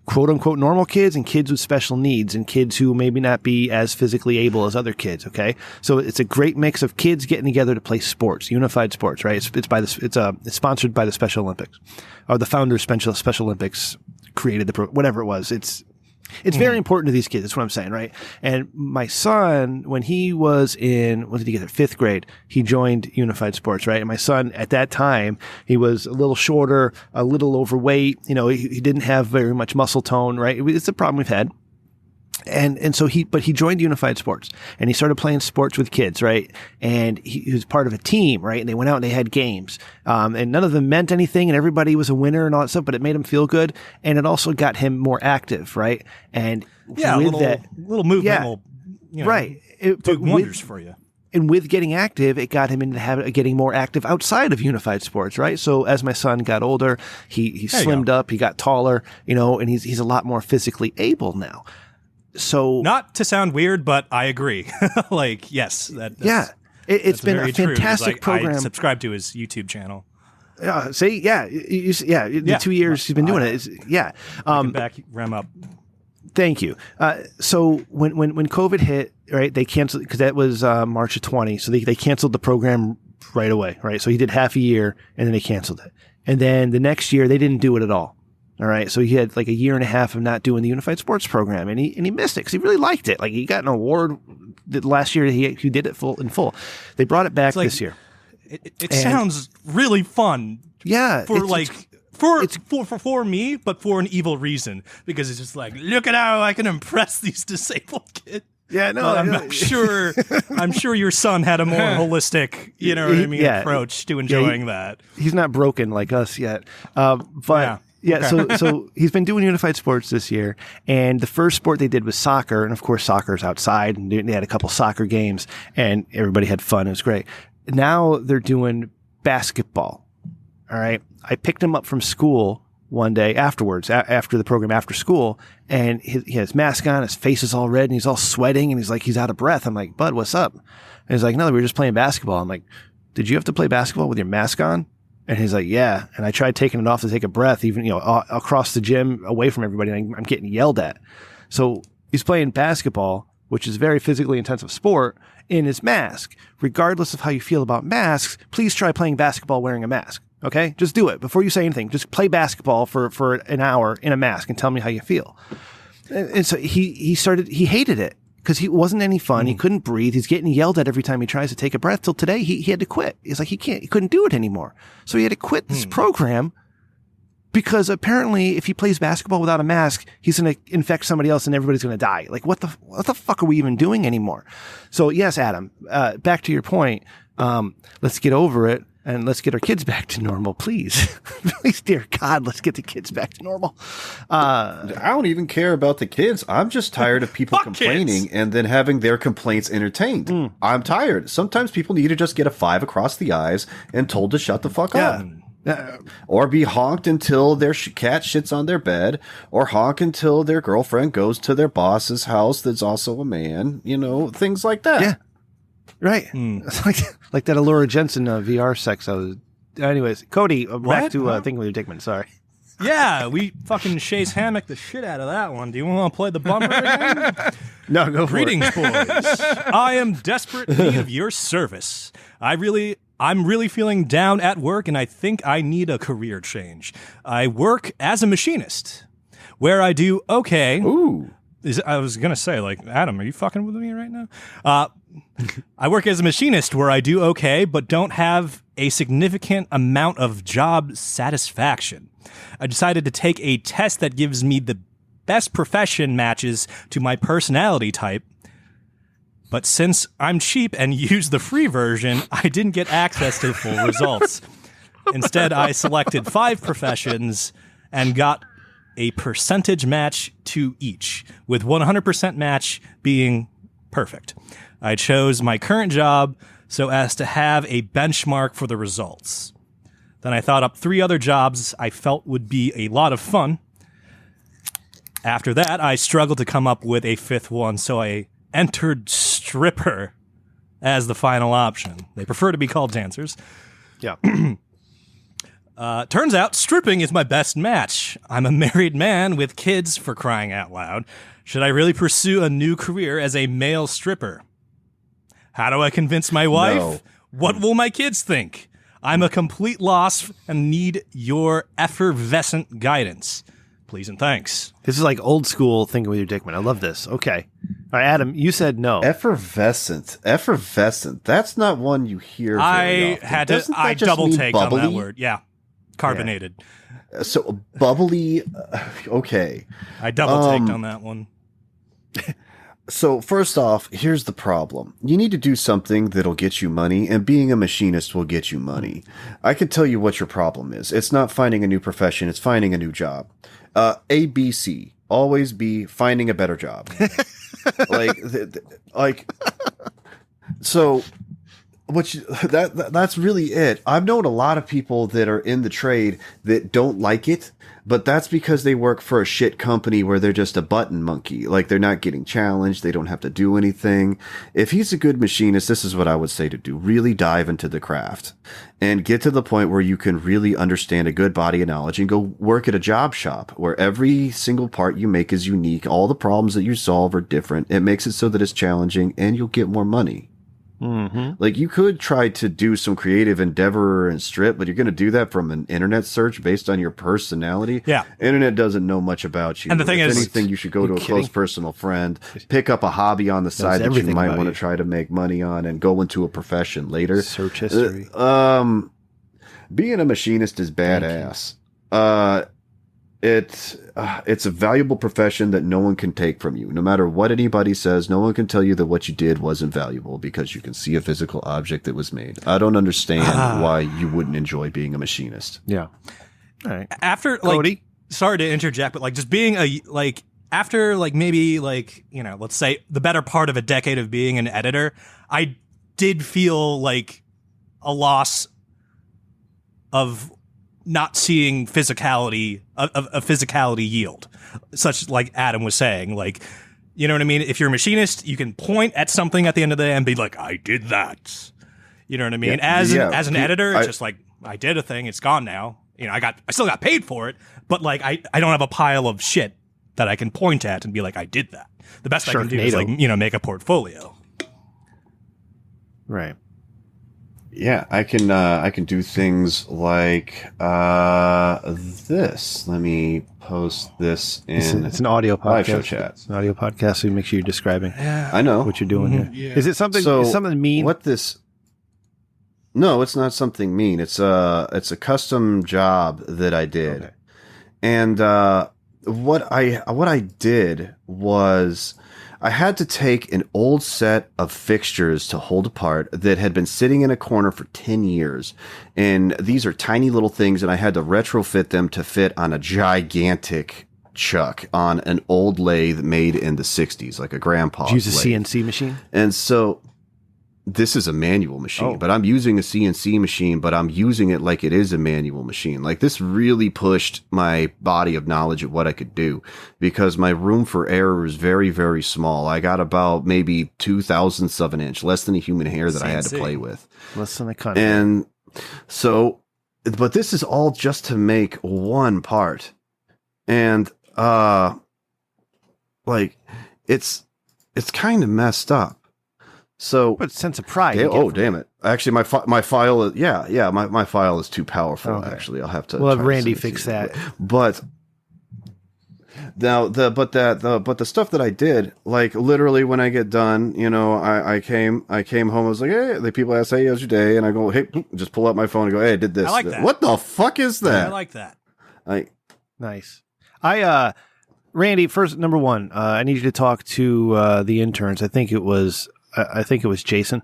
quote unquote normal kids and kids with special needs and kids who maybe not be as physically able as other kids. Okay. So it's a great mix of kids getting together to play sports, Unified Sports, right? It's sponsored by the Special Olympics, or the founders Special Olympics created whatever it was. It's very important to these kids. That's what I'm saying, right? And my son, when he was in, what did he get there? 5th grade, he joined Unified Sports, right? And my son, at that time, he was a little shorter, a little overweight. You know, he didn't have very much muscle tone, right? It's a problem we've had. And so he joined Unified Sports and he started playing sports with kids, right? And he was part of a team, right? And they went out and they had games. And none of them meant anything and everybody was a winner and all that stuff, but it made him feel good. And it also got him more active, right? And little movement will, right. do wonders for you. And with getting active, it got him into the habit of getting more active outside of Unified Sports, right? So as my son got older, he slimmed up, he got taller, and he's a lot more physically able now. So not to sound weird, but I agree. Like, yes. It's been a fantastic program. I subscribe to his YouTube channel. See, the 2 years he's been doing it. Back Rem up. Thank you. So when COVID hit, right, they canceled, because that was March of 20. So they canceled the program right away, right? So he did half a year and then they canceled it. And then the next year they didn't do it at all. All right. So he had like a year and a half of not doing the Unified Sports Program, and he missed it because he really liked it. Like, he got an award that last year he did it in full. They brought it back this year. It sounds really fun. Yeah. For me, but for an evil reason, because it's just like, look at how I can impress these disabled kids. Yeah, no, I'm sure your son had a more holistic, approach to enjoying that. He's not broken like us yet, but. Yeah, okay. So he's been doing Unified Sports this year, and the first sport they did was soccer, and of course soccer's outside, and they had a couple soccer games, and everybody had fun. It was great. Now they're doing basketball. All right, I picked him up from school one day afterwards, after the program, after school, and he has his mask on, his face is all red, and he's all sweating, and he's like, he's out of breath. I'm like, bud, what's up? And he's like, no, we were just playing basketball. I'm like, did you have to play basketball with your mask on? And he's like, yeah. And I tried taking it off to take a breath, even, across the gym away from everybody. And I'm getting yelled at. So he's playing basketball, which is a very physically intensive sport, in his mask. Regardless of how you feel about masks, please try playing basketball wearing a mask. Okay? Just do it before you say anything. Just play basketball for an hour in a mask and tell me how you feel. And so he hated it. Because he wasn't any fun. He couldn't breathe. He's getting yelled at every time he tries to take a breath. Till today, he had to quit. He's like, he couldn't do it anymore. So he had to quit this program because apparently if he plays basketball without a mask, he's going to infect somebody else and everybody's going to die. Like, what the fuck are we even doing anymore? So yes, Adam, back to your point. Let's get over it. And let's get our kids back to normal, please. Please, dear God, let's get the kids back to normal. I don't even care about the kids. I'm just tired of people complaining kids. And then having their complaints entertained. I'm tired. Sometimes people need to just get a 5 across the eyes and told to shut the fuck up. Or be honked until their cat shits on their bed, or honk until their girlfriend goes to their boss's house that's also a man. Things like that. Yeah. Right. It's like that Allura Jensen VR sex. Anyways, Cody, back to Thinking with Your Dickman. Sorry. Yeah, we fucking Chase Hammock the shit out of that one. Do you want to play the bumper again? No, go for Greetings, it. Boys. I am desperate in need of your service. I'm really feeling down at work, and I think I need a career change. I work as a machinist, where I do okay. Ooh. I was going to say, like, Adam, are you fucking with me right now? I work as a machinist where I do okay, but don't have a significant amount of job satisfaction. I decided to take a test that gives me the best profession matches to my personality type. But since I'm cheap and use the free version, I didn't get access to the full results. Instead, I selected 5 professions and got a percentage match to each, with 100% match being perfect. I chose my current job so as to have a benchmark for the results. Then I thought up 3 other jobs I felt would be a lot of fun. After that, I struggled to come up with a 5th one, so I entered stripper as the final option. They prefer to be called dancers. Yeah. Turns out stripping is my best match. I'm a married man with kids, for crying out loud. Should I really pursue a new career as a male stripper? How do I convince my wife? No. What will my kids think? I'm a complete loss and need your effervescent guidance. Please and thanks. This is like old school Thinking with Your Dickman. I love this. Okay. All right, Adam, you said no. Effervescent. That's not one you hear very often. I double take on that word. Yeah. Carbonated. Yeah. So bubbly. Okay. I double taked on that one. So first off, here's the problem. You need to do something that'll get you money, and being a machinist will get you money. I can tell you what your problem is. It's not finding a new profession. It's finding a new job. ABC. Always be finding a better job. So That's really it. I've known a lot of people that are in the trade that don't like it, but that's because they work for a shit company where they're just a button monkey. Like, they're not getting challenged. They don't have to do anything. If he's a good machinist, this is what I would say to do. Really dive into the craft and get to the point where you can really understand a good body of knowledge and go work at a job shop where every single part you make is unique. All the problems that you solve are different. It makes it so that it's challenging and you'll get more money. Mm-hmm. Like, you could try to do some creative endeavor and strip, but you're going to do that from an internet search based on your personality. Yeah. Internet doesn't know much about you. And the thing if is, anything, you should go to a close personal friend, pick up a hobby on the side that you might want to try to make money on and go into a profession later. Search history. Being a machinist is badass. It's a valuable profession that no one can take from you. No matter what anybody says, no one can tell you that what you did wasn't valuable because you can see a physical object that was made. I don't understand why you wouldn't enjoy being a machinist. Yeah. All right. After, like, Cody? Sorry to interject, but, like, just being after, like, maybe, like, you know, let's say the better part of a decade of being an editor, I did feel like a loss of not seeing physicality, a physicality yield, such like Adam was saying. Like, you know what I mean? If you're a machinist, you can point at something at the end of the day and be like, I did that. You know what I mean? Yeah, as an editor, it's just like, I did a thing, it's gone now. You know, I still got paid for it, but, like, I don't have a pile of shit that I can point at and be like, I did that. The best I can do is, like, you know, make a portfolio. Right. Yeah, I can do things like this. Let me post this in. It's an audio podcast. Live show chat. It's an audio podcast, so make sure you're describing. I know what you're doing here. Yeah. Is it something? So is something mean? What this? No, it's not something mean. It's a custom job that I did, Okay. and what I did was, I had to take an old set of fixtures to hold apart that had been sitting in a corner for 10 years. And these are tiny little things, and I had to retrofit them to fit on a gigantic chuck on an old lathe made in the 60s, like a grandpa's Did you use a lathe. CNC machine? And so this is a manual machine, but I'm using a CNC machine, but I'm using it like it is a manual machine. Like, this really pushed my body of knowledge of what I could do, because my room for error is very, very small. I got about maybe 2/1000ths of an inch, less than a human hair that I had to play with. Less than a country. And so, but this is all just to make one part. And, like, it's kind of messed up. So, but sense of pride. Damn it! Actually, my file is my file is too powerful. Okay. Actually, I'll have to. We'll have Randy fix that. But now the stuff that I did, like, literally when I get done, you know, I came home. I was like, hey, the people ask, hey, how's your day? And I go, hey, just pull up my phone and go, hey, I did this. I like that. What the fuck is that? I like that. Nice. Randy, first, number one, I need you to talk to the interns. I think it was Jason.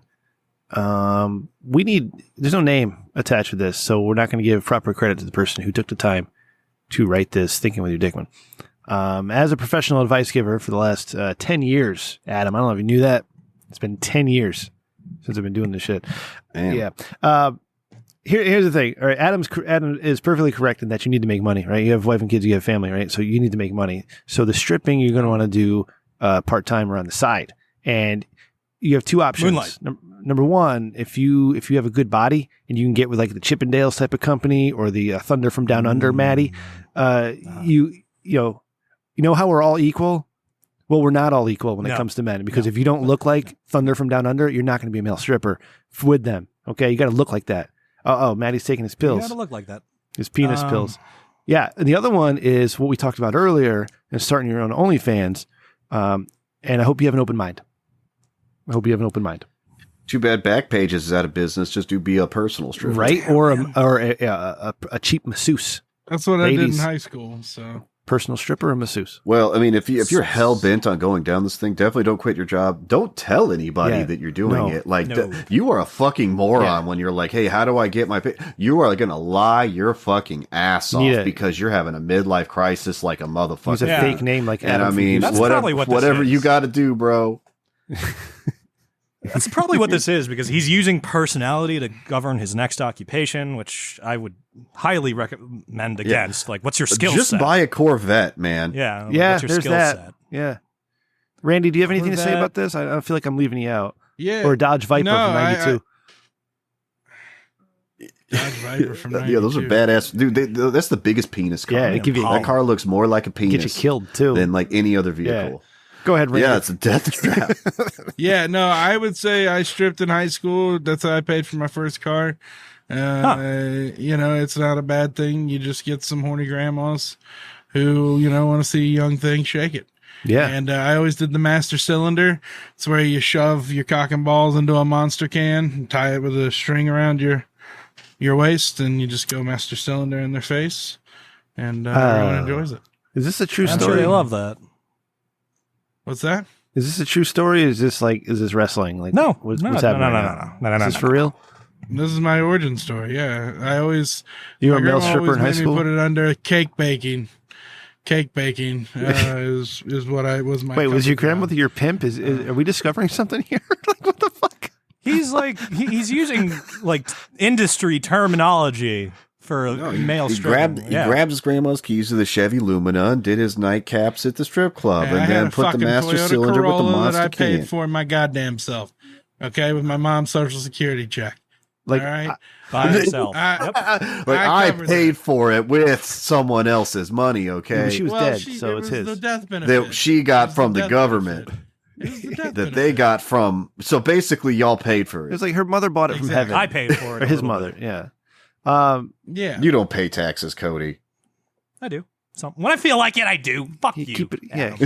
There's no name attached to this, so we're not going to give proper credit to the person who took the time to write this Thinking with Your Dickman. As a professional advice giver for the last 10 years, Adam, I don't know if you knew that. It's been 10 years since I've been doing this shit. Damn. Yeah. Here's the thing. All right, Adam is perfectly correct in that you need to make money, right? You have a wife and kids, you have family, right? So you need to make money. So the stripping you're going to want to do part-time or on the side. And you have two options. Moonlight. Number one, if you have a good body and you can get with like the Chippendales type of company or the Thunder from Down Under, Maddie, you know how we're all equal? Well, we're not all equal when it comes to men, because if you don't look like Thunder from Down Under, you're not going to be a male stripper with them. Okay, you got to look like that. Maddie's taking his pills. You got to look like that. His penis pills. Yeah, and the other one is what we talked about earlier, and starting your own OnlyFans. And I hope you have an open mind. Too bad Backpages is out of business. Just do be a personal stripper, right? Or a cheap masseuse. That's what I did in high school. So personal stripper or masseuse. Well, I mean, if you're hell bent on going down this thing, definitely don't quit your job. Don't tell anybody that you're doing it. Like, you are a fucking moron when you're like, hey, how do I get my pay? You are going to lie your fucking ass off because you're having a midlife crisis like a motherfucker. Use a fake name like Adam. And I mean, whatever you got to do, bro. That's probably what this is, because he's using personality to govern his next occupation, which I would highly recommend against. Like, what's your skill set? Just buy a Corvette, man. Yeah. Yeah, what's your there's skill that. set? Yeah. Randy, do you have anything to say about this? I feel like I'm leaving you out. Yeah. Or Dodge Viper from 92. Dodge Viper from 92. Yeah, those are badass. Dude, that's the biggest penis car. Yeah, that car looks more like a penis. Get you killed, too. Than like any other vehicle. Yeah. Go ahead, Randy. Yeah, it's a death trap. Yeah, no, I would say I stripped in high school. That's how I paid for my first car. You know, it's not a bad thing. You just get some horny grandmas who, you know, want to see a young thing shake it. Yeah. And I always did the master cylinder. It's where you shove your cock and balls into a monster can and tie it with a string around your waist, and you just go master cylinder in their face. And everyone enjoys it. Is this a true I'm story? sure they love that. What's that? Is this a true story? Or is this wrestling? Like, No. What's No, happening? no. Is this for real? This is my origin story. Yeah, I always. You were a my male grandma stripper in always high made me school? Put it under cake baking. Cake baking is what I was my. Wait, was your comfort grandmother zone. your pimp? Are we discovering something here? Like, what the fuck? He's like, he's using like industry terminology for male He stripping. grabbed his grandma's keys to the Chevy Lumina and did his nightcaps at the strip club, I and had then a put the fucking master Toyota cylinder with the Corolla monster that I paid can. for my goddamn self. Okay, with my mom's social security check. Like, all right, by himself. I paid for it with someone else's money. Okay, Yeah, she was dead, so it's his. The death benefit. that she got from the government. That they got from. So basically, y'all paid for It it. was like her mother bought it from Exactly. heaven. I paid for it. Or a his little mother, bit. yeah. Yeah, You don't pay taxes, Cody. I do. So when I feel like it, I do. Fuck you. Keep it,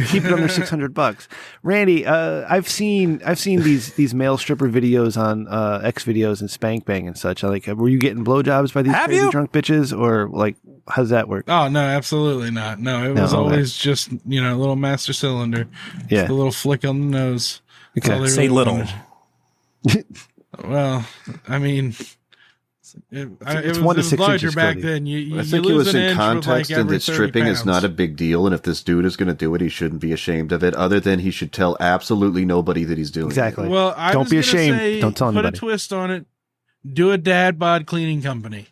keep it under $600. Randy, I've seen these male stripper videos on X videos and Spank Bang and such. Like, were you getting blowjobs by these Have crazy you? drunk bitches, or like, how's that work? Oh no, absolutely not. No, it was always just a little master cylinder. Yeah, Just a little flick on the nose. That's all they Say really little. wanted. Well, I mean, it it's was, 1 to it was 6 larger inches, back Cody. then. You I think you it lose was an in inch with, context like, and every that 30 stripping is not pounds. a big deal. And if this dude is going to do it, he shouldn't be ashamed of it. Other than he should tell absolutely nobody that he's doing Exactly. it. Well, I Don't was be gonna ashamed. say, Don't tell put anybody. a twist on it. Do a dad bod cleaning company.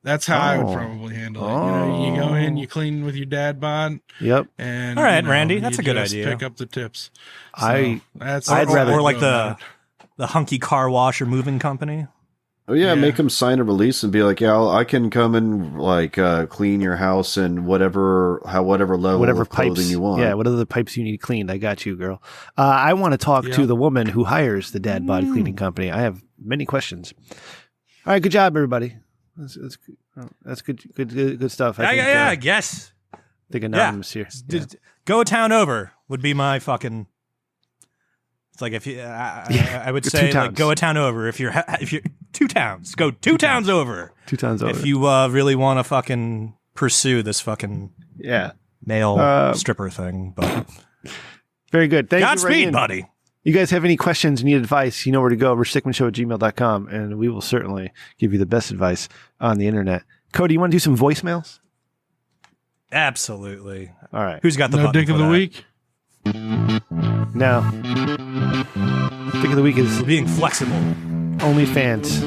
That's how I Oh. would probably handle it. You go in, you clean with your dad bod, Yep. and All right, Randy, that's you a good just idea. Pick up the tips. So I'd that's rather- or like the the hunky car wash or moving company. Oh yeah, Yeah. make him sign a release and be like, "Yeah, I can come and like clean your house and whatever level Whatever of clothing pipes you want." Yeah, whatever the pipes you need cleaned, I got you, girl. I want to talk to Yeah. the woman who hires the dad bod cleaning company. I have many questions. All right, good job, everybody. That's good stuff. I guess. I think anonymous here. Just go a town over would be my fucking. It's like if you, I would Two say like towns. go a town over if you're 2 towns. Go 2 towns over 2 times over. if you really want to fucking pursue this fucking Yeah. male stripper thing. But Very good. Thank you. Godspeed, buddy. You guys have any questions, need advice, you know where to go. richstickmanshow@gmail.com, and we will certainly give you the best advice on the internet. Cody, you want to do some voicemails? Absolutely. All right. Who's got the no button dick for of the that? week. No. Dick of the week is Being flexible. OnlyFans.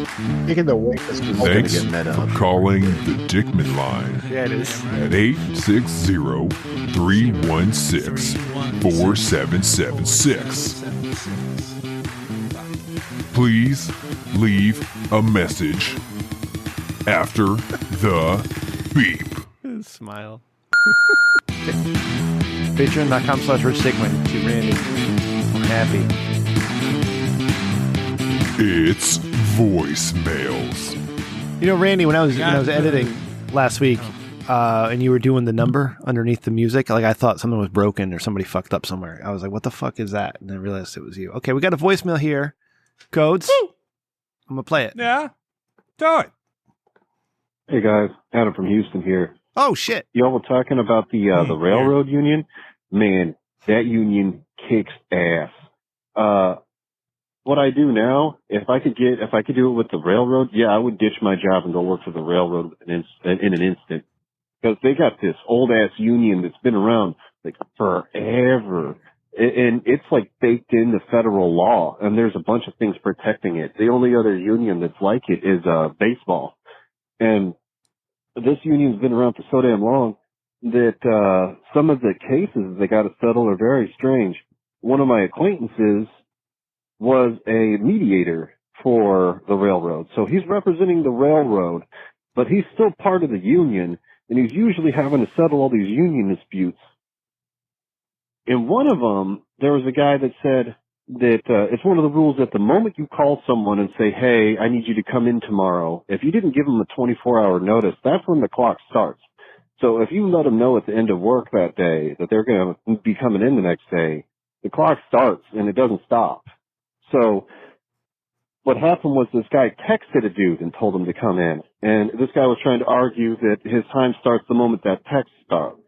Taking the week is Thanks get meta. for calling the Dickman line Yeah, it is. at 860-316-4776. Please leave a message after the beep. Smile. Patreon.com/RichStickman. See Randy. I'm happy. It's voicemails. You know, Randy, when I was editing last week, and you were doing the number underneath the music, like I thought something was broken or somebody fucked up somewhere. I was like, "What the fuck is that?" And I realized it was you. Okay, we got a voicemail here. Codes. I'm gonna play it. Yeah. Do it. Hey guys, Adam from Houston here. Oh shit! Y'all were talking about the railroad union. Man, that union kicks ass. What I do now, if I could do it with the railroad, yeah, I would ditch my job and go work for the railroad in an instant. Because they got this old ass union that's been around like forever. And it's like baked into federal law, and there's a bunch of things protecting it. The only other union that's like it is baseball. And this union's been around for so damn long that some of the cases they got to settle are very strange. One of my acquaintances was a mediator for the railroad. So he's representing the railroad, but he's still part of the union, and he's usually having to settle all these union disputes. In one of them, there was a guy that said that it's one of the rules that the moment you call someone and say, hey, I need you to come in tomorrow, if you didn't give them a 24-hour notice, that's when the clock starts. So if you let them know at the end of work that day that they're going to be coming in the next day, the clock starts and it doesn't stop. So what happened was this guy texted a dude and told him to come in. And this guy was trying to argue that his time starts the moment that text starts.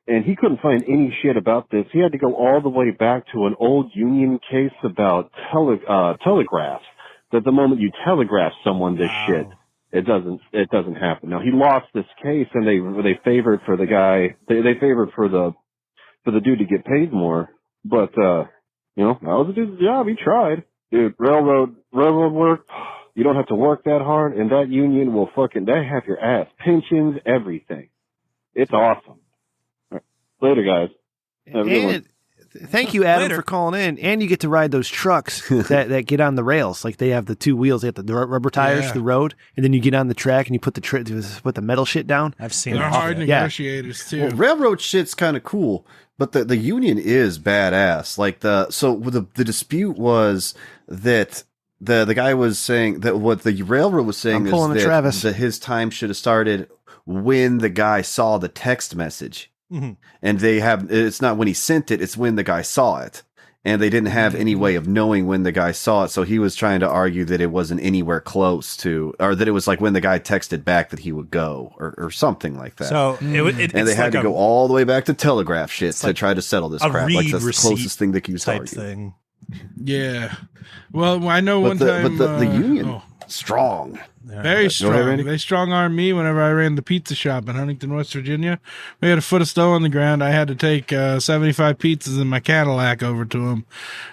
And he couldn't find any shit about this. He had to go all the way back to an old union case about telegraphs. That the moment you telegraph someone this shit, it doesn't happen. Now he lost this case, and they favored for the guy. They favored for the dude to get paid more. But that was the dude's job. He tried. Dude, railroad work. You don't have to work that hard, and that union will they have your ass, pensions, everything. It's awesome. Later, guys. And thank you, Adam, for calling in. And you get to ride those trucks that get on the rails. Like they have the two wheels, they have the rubber tires, the road, and then you get on the track and you put the metal shit down. I've seen They're hard negotiators too. Well, railroad shit's kind of cool, but the union is badass. Like the dispute was that the guy was saying that what the railroad was saying is that his time should have started when the guy saw the text message. Mm-hmm. And it's not when he sent it, it's when the guy saw it. And they didn't have any way of knowing when the guy saw it. So he was trying to argue that it wasn't anywhere close to, or that it was like when the guy texted back that he would go or something like that. So and they had to go all the way back to telegraph shit to try to settle this crap. Like that's the closest thing they can argue. Yeah. Well, I know one time. But the union, strong. Very strong. They strong-armed me whenever I ran the pizza shop in Huntington, West Virginia. We had a foot of snow on the ground. I had to take 75 pizzas in my Cadillac over to them.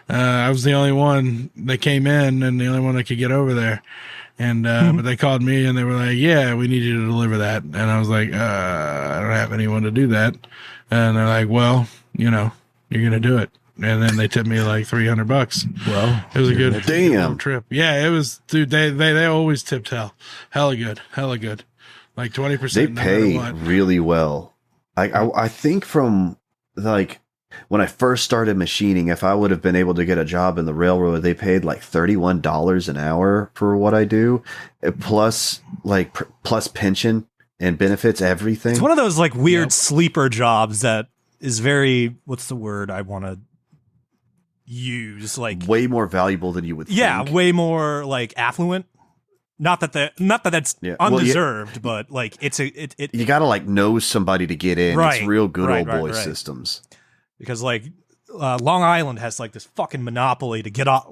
I was the only one that came in and the only one that could get over there. And but they called me and they were like, yeah, we need you to deliver that. And I was like, I don't have anyone to do that. And they're like, well, you're going to do it. And then they tipped me like $300. Well, it was a good trip. Yeah, it was, dude. They always tipped hella good. Like 20%. They pay really well. I think from like when I first started machining, if I would have been able to get a job in the railroad, they paid like $31 an hour for what I do, plus pension and benefits, everything. It's one of those like weird sleeper jobs that is very, what's the word I want to use, like way more valuable than you would think. Yeah, way more like affluent. Not that that's undeserved, but like it you gotta like know somebody to get in. Right, it's real good old boy systems. Because like Long Island has like this fucking monopoly to get off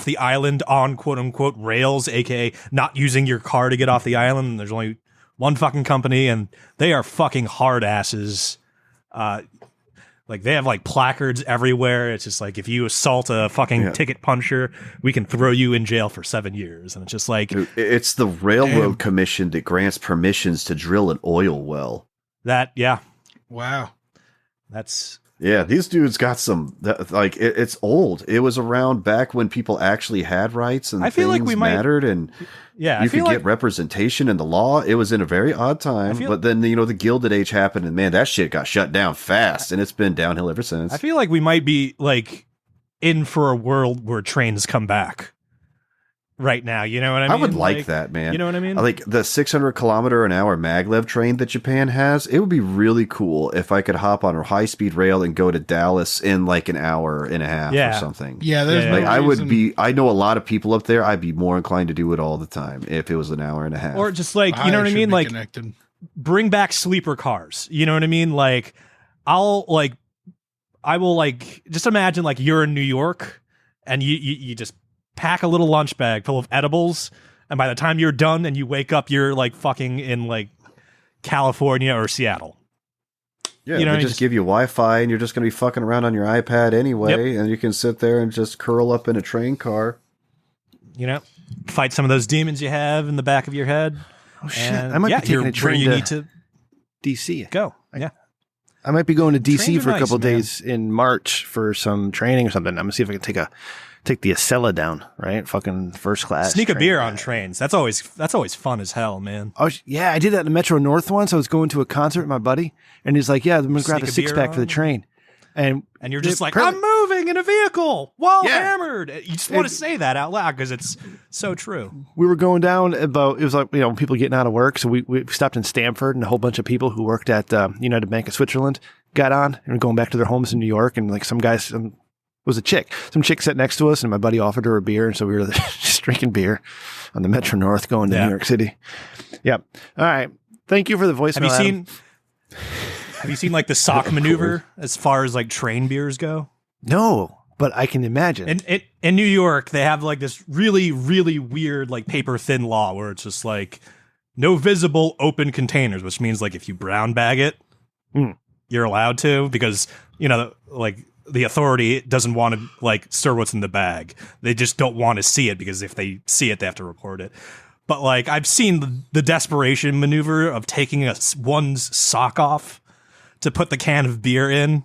the island on quote unquote rails, aka not using your car to get off the island. And there's only one fucking company, and they are fucking hard asses. Like they have like placards everywhere. It's just like, if you assault a fucking ticket puncher, we can throw you in jail for 7 years. And it's just like, it's the Railroad Commission that grants permissions to drill an oil well. Wow. These dudes got some, like, it's old. It was around back when people actually had rights and things mattered, and you could get representation in the law. It was in a very odd time, but then, the Gilded Age happened, and man, that shit got shut down fast, and it's been downhill ever since. I feel like we might be, like, in for a world where trains come back right now. You know what I mean? I would like that, man. You know what I mean? Like the 600-kilometer-an-hour maglev train that Japan has. It would be really cool if I could hop on a high-speed rail and go to Dallas in like an hour and a half or something. Yeah, there's no I would be. I know a lot of people up there. I'd be more inclined to do it all the time if it was an hour and a half. Or just like, you know what I mean? Like, bring back sleeper cars. You know what I mean? Like, I will like just imagine like you're in New York and you just pack a little lunch bag full of edibles, and by the time you're done and you wake up, you're like fucking in like California or Seattle. Yeah, they just give you Wi-Fi, and you're just going to be fucking around on your iPad anyway, and you can sit there and just curl up in a train car. Fight some of those demons you have in the back of your head. Oh shit! I might be taking a train you need to DC. Go. Yeah. I might be going to DC for a couple days in March for some training or something. I'm gonna see if I can take the Acela down, right? Fucking first class. Sneak a beer on trains. That's always fun as hell, man. Oh yeah, I did that in the Metro North once. I was going to a concert with my buddy, and he's like, "Yeah, I'm gonna grab a 6-pack for the train." And you're just like, I'm moving in a vehicle while hammered. You just want to say that out loud because it's so true. We were going down it was like, people getting out of work. So we stopped in Stamford, and a whole bunch of people who worked at United Bank of Switzerland got on and were going back to their homes in New York. And like some was a chick. Some chick sat next to us, and my buddy offered her a beer. And so we were just drinking beer on the Metro North going to New York City. Yep. All right. Thank you for the voicemail. Have you seen like the sock maneuver as far as like train beers go? No, but I can imagine. And in New York, they have like this really, really weird like paper thin law where it's just like no visible open containers, which means like if you brown bag it, you're allowed to because, like the authority doesn't want to like stir what's in the bag. They just don't want to see it because if they see it, they have to report it. But like I've seen the desperation maneuver of taking one's sock off to put the can of beer in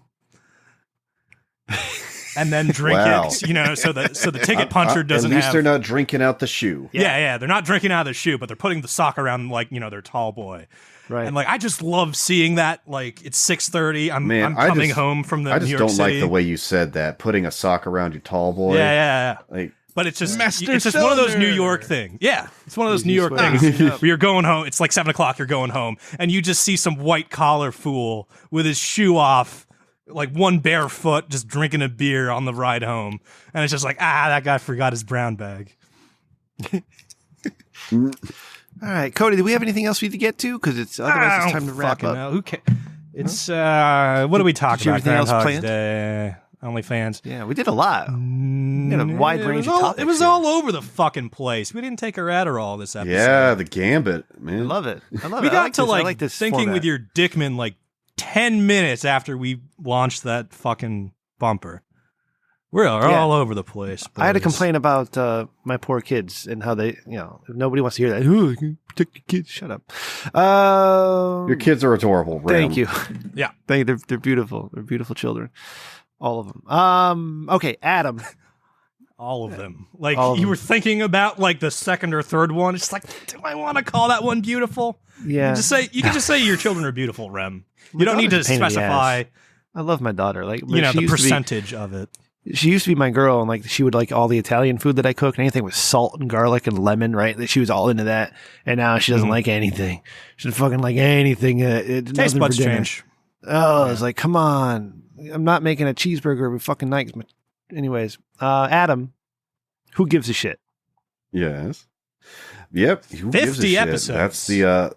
and then drink it, so the ticket puncher doesn't have... At least they're not drinking out the shoe. Yeah, they're not drinking out of the shoe, but they're putting the sock around like, their tall boy. Right. And like, I just love seeing that. Like, it's 6:30. I'm coming home from the New York City. I just don't like the way you said that, putting a sock around your tall boy. Yeah. Like, but it's just one of those New York things. Yeah, it's one of those New York things where you're going home. It's like 7 o'clock. You're going home, and you just see some white collar fool with his shoe off, like one bare foot, just drinking a beer on the ride home, and it's just like, that guy forgot his brown bag. All right, Cody, do we have anything else we need to get to? Because otherwise it's time to wrap up. Who cares? It's what are we talking about? Groundhog's Day. OnlyFans. Yeah, we did a lot. We had a wide range of topics. It was all over the fucking place. We didn't take our Adderall this episode. Yeah, the gambit, man. I love it. We got to like thinking format with your Dickman like 10 minutes after we launched that fucking bumper. We're all over the place. Boys. I had to complain about my poor kids and how they, nobody wants to hear that. Ooh, protect your kids. Shut up. Your kids are adorable. Thank you. Yeah. They're beautiful. They're beautiful children. All of them. Okay, Adam. All of them. Like you were thinking about like the second or third one. It's like, do I want to call that one beautiful? Yeah. You can just say your children are beautiful, Rem. You don't need to specify. I love my daughter. Like the percentage of it. She used to be my girl, and like she would like all the Italian food that I cook, and anything with salt and garlic and lemon, right? She was all into that, and now she doesn't like anything. She doesn't fucking like anything. Taste buds change. Oh, it's like, come on. I'm not making a cheeseburger every fucking night. Anyways, Adam, who gives a shit? Yes. Yep. 50 episodes. That's the,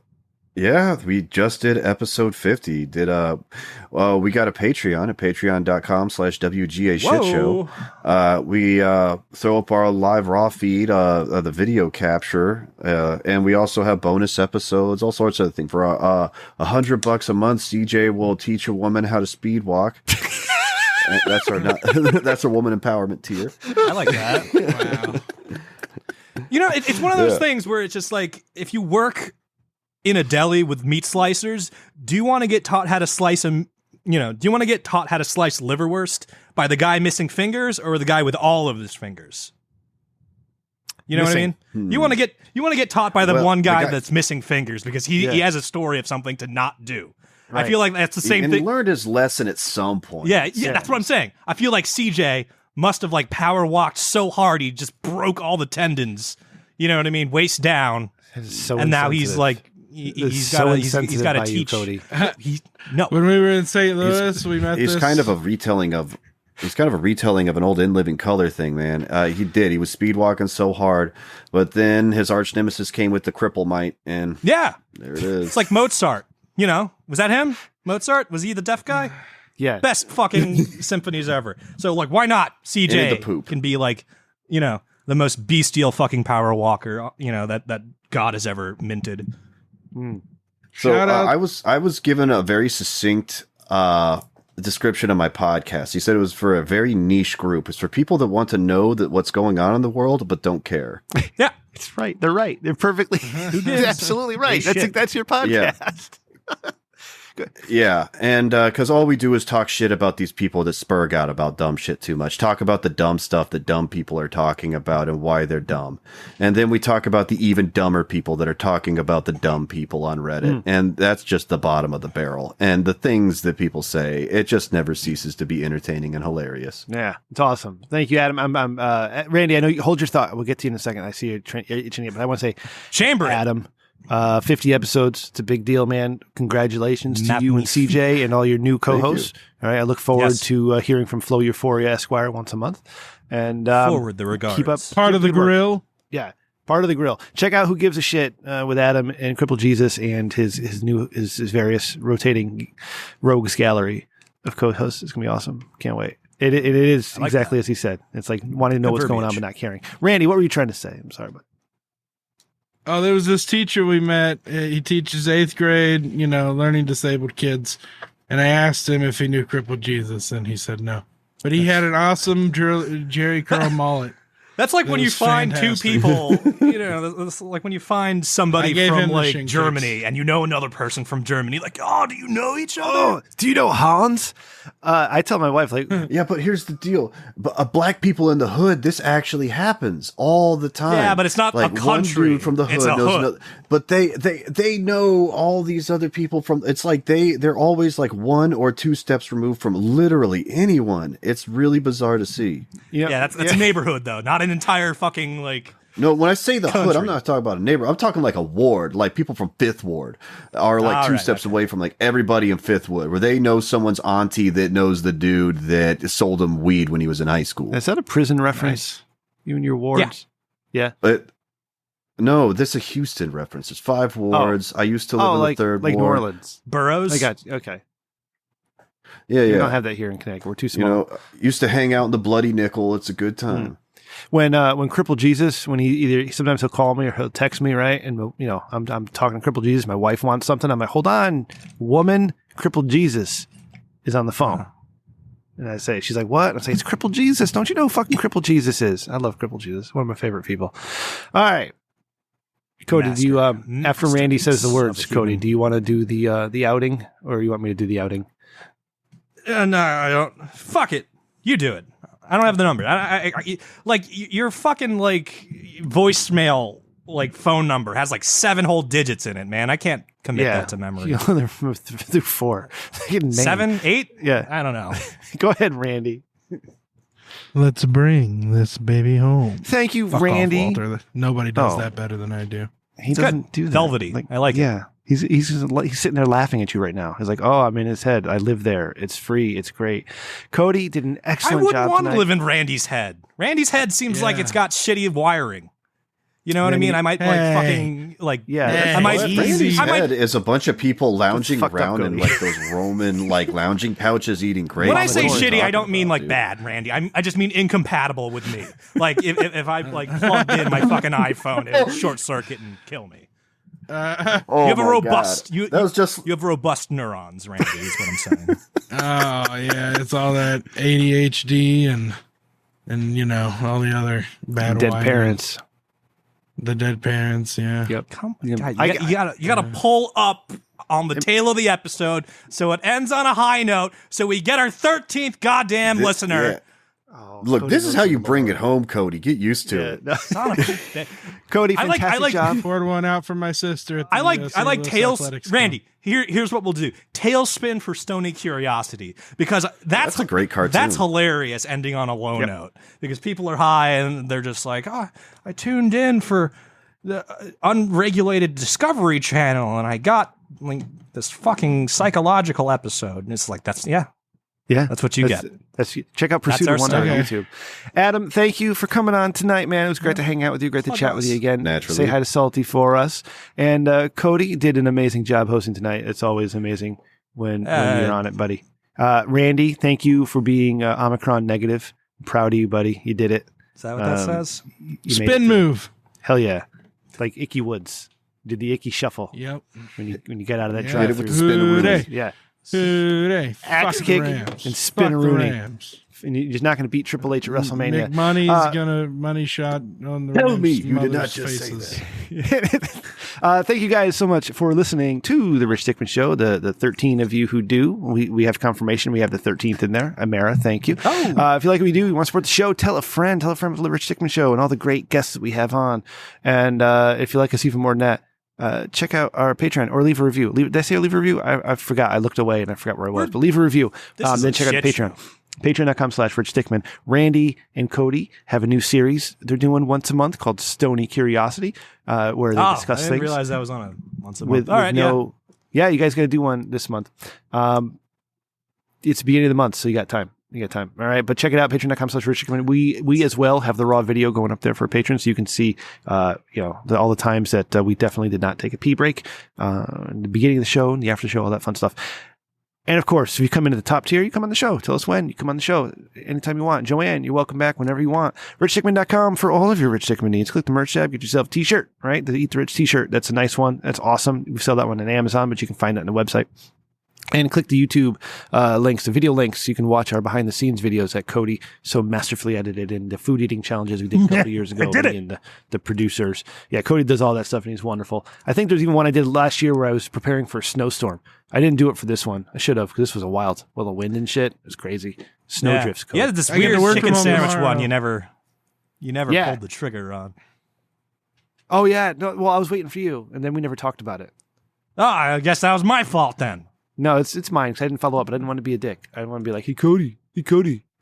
we just did episode 50. We got a Patreon at patreon.com/WGA shit show. We throw up our live raw feed, the video capture, and we also have bonus episodes, all sorts of things. For $100 a month, CJ will teach a woman how to speed walk. That's our woman empowerment tier. I like that. Wow. It's one of those things where it's just like, if you work in a deli with meat slicers, do you want to get taught how to slice do you want to get taught how to slice liverwurst by the guy missing fingers or the guy with all of his fingers? You know what I mean? You want to get taught by the one guy that's missing fingers because he has a story of something to not do. Right. I feel like that's the same thing. He learned his lesson at some point. Yeah, that's what I'm saying. I feel like CJ must have like power walked so hard he just broke all the tendons. You know what I mean? Waist down. And now he's like he's got to teach. Cody. When we were in St. Louis, we met. He's kind of a retelling of an old In Living Color thing, man. He was speed walking so hard, but then his arch nemesis came with the cripple mite, and there it is. It's like Mozart. Was that him? Mozart? Was he the deaf guy? Yeah. Best fucking symphonies ever. So like, why not CJ can be like, the most bestial fucking power walker, that God has ever minted. So I was given a very succinct description of my podcast. He said it was for a very niche group. It's for people that want to know that what's going on in the world but don't care. Yeah, it's right. They're right. They're perfectly, absolutely right. That's your podcast. Yeah. Yeah, and because all we do is talk shit about these people that spurg out about dumb shit too much. Talk about the dumb stuff that dumb people are talking about and why they're dumb. And then we talk about the even dumber people that are talking about the dumb people on Reddit. And that's just the bottom of the barrel. And the things that people say, it just never ceases to be entertaining and hilarious. Yeah, it's awesome. Thank you, Adam. I'm Randy, I know you hold your thought. We'll get to you in a second. I see you itching it, but I want to say, Chamber Adam. 50 episodes. It's a big deal, man. Congratulations to you and CJ and all your new co-hosts. All right. I look forward to hearing from Flo Euphoria Esquire once a month. And forward the regards. Keep up. Part of the grill. Yeah. Part of the grill. Check out Who Gives a Shit with Adam and Cripple Jesus and his various rotating rogues gallery of co-hosts. It's going to be awesome. Can't wait. It is exactly as he said. It's like wanting to know what's going on but not caring. Randy, what were you trying to say? I'm sorry, but. Oh, there was this teacher we met. He teaches 8th grade, learning disabled kids. And I asked him if he knew Crippled Jesus, and he said no. But he had an awesome Jerry Curl mullet. That's like when you find fantastic. 2 people, that's like when you find somebody from like Germany and you know another person from Germany, like, oh, do you know each other? Oh, do you know Hans? I tell my wife, like, yeah, but here's the deal. Black people in the hood, this actually happens all the time. Yeah, but it's not like a country. One dude from the hood knows another, but they know all these other people from, it's like they're always like 1 or 2 steps removed from literally anyone. It's really bizarre to see. Yeah, that's a neighborhood though, not an entire fucking like. No, when I say the hood, I'm not talking about a neighbor. I'm talking like a ward. Like people from 5th Ward are like 2 steps away from like everybody in 5th Ward, where they know someone's auntie that knows the dude that sold him weed when he was in high school. Is that a prison reference? Nice. You and your wards? Yeah. But no, this is a Houston reference. There's 5 wards. I used to live in the 3rd like ward. New Orleans. Boroughs? I got you. Okay. Yeah. We don't have that here in Connecticut. We're too small. Used to hang out in the Bloody Nickel. It's a good time. When Cripple Jesus, when sometimes he'll call me or he'll text me, right? And I'm talking to Cripple Jesus. My wife wants something. I'm like, hold on, woman. Cripple Jesus is on the phone, and I say, she's like, what? I say, it's Cripple Jesus. Don't you know who fucking Cripple Jesus is? I love Cripple Jesus. One of my favorite people. All right, Cody. Do you after Randy says the words, Cody? Do you want to do the outing, or you want me to do the outing? No, I don't. Fuck it. You do it. I don't have the number. I like your fucking like voicemail like phone number has like 7 whole digits in it, man. I can't commit that to memory. They're through 4. 7, 8? Yeah, I don't know. Go ahead, Randy. Let's bring this baby home. Thank you, Fuck Randy. off, Walter. Nobody does that better than I do. He doesn't do that. Velvety. Like, I like it. Yeah. He's sitting there laughing at you right now. He's like, oh, I'm in his head. I live there. It's free. It's great. Cody did an excellent job. I wouldn't want tonight. to live in Randy's head. Randy's head seems like it's got shitty wiring. You know what I mean? I might like fucking like I might. Randy's head is a bunch of people lounging around in like those Roman like lounging couches eating grapes. When I say shitty, I don't mean like bad, Randy. I just mean incompatible with me. Like if I like plugged in my fucking iPhone, it would short circuit and kill me. You have a robust. You have robust neurons, Randy. Is what I'm saying. Oh yeah, it's all that ADHD and all the other bad dead parents. The dead parents, yeah. Yep. Come on, God, you gotta pull up on the tail of the episode so it ends on a high note, so we get our 13th goddamn listener. Yeah. Oh, look, Cody, this is how you bring it home, Cody. Get used to it. Cody, fantastic job. Poured one out for my sister. I like tails. Randy, here's what we'll do: Tailspin for Stony Curiosity, because that's a great cartoon. That's hilarious, ending on a low note, because people are high and they're just like, oh, I tuned in for the unregulated Discovery Channel and I got like this fucking psychological episode, and it's like that's what you get. Check out Pursuit of Wonder on YouTube. Adam, thank you for coming on tonight, man. It was great to hang out with you. Great to chat with you again. Naturally. Say hi to Salty for us. And Cody did an amazing job hosting tonight. It's always amazing when you're on it, buddy. Randy, thank you for being Omicron negative. I'm proud of you, buddy. You did it. Is that what that says? Spin move. Hell yeah. Like Icky Woods. Did the Icky shuffle. Yep. When you get out of that drive-through. Spin move. Yeah. Today. Axe kick and spinneroonie. And you're not going to beat Triple H at WrestleMania. Nick Money's gonna money shot on the. Tell me you did not just say that. Thank you guys so much for listening to the Rich Dickman Show. The 13 of you who do, we have confirmation. We have the 13th in there. Amara, thank you. Oh. If you like what we do, you want to support the show, tell a friend about the Rich Dickman Show and all the great guests that we have on. And if you like us even more than that, check out our Patreon or leave a review. Did I say leave a review? I forgot. I looked away and I forgot where I was. But leave a review. Then check out the Patreon. Patreon.com/Rich Dickman. Randy and Cody have a new series they're doing once a month called Stony Curiosity, where they discuss things. I didn't realize that was on a once a month. Yeah, you guys got to do one this month. It's the beginning of the month, so you got time. All right, but check it out, patreon.com/Rich Dickman. We as well have the raw video going up there for patrons, so you can see, all the times that we definitely did not take a pee break, the beginning of the show and the after show, all that fun stuff. And of course, if you come into the top tier, you come on the show. Tell us when. You come on the show anytime you want. Joanne, you're welcome back whenever you want. RichDickman.com for all of your Rich Dickman needs. Click the merch tab, get yourself a t-shirt, right? The Eat the Rich t-shirt. That's a nice one. That's awesome. We sell that one on Amazon, but you can find that on the website. And click the YouTube links, the video links. You can watch our behind-the-scenes videos that Cody so masterfully edited in the food eating challenges we did a couple of years ago. And the producers. Yeah, Cody does all that stuff, and he's wonderful. I think there's even one I did last year where I was preparing for a snowstorm. I didn't do it for this one. I should have, because this was a wild, the wind and shit. It was crazy. Snowdrifts. Cody. Yeah, this weird chicken sandwich one you never pulled the trigger on. Oh, yeah. No, well, I was waiting for you, and then we never talked about it. Oh, I guess that was my fault then. No, it's mine because I didn't follow up, but I didn't want to be a dick. I didn't want to be like, hey, Cody. Yeah, I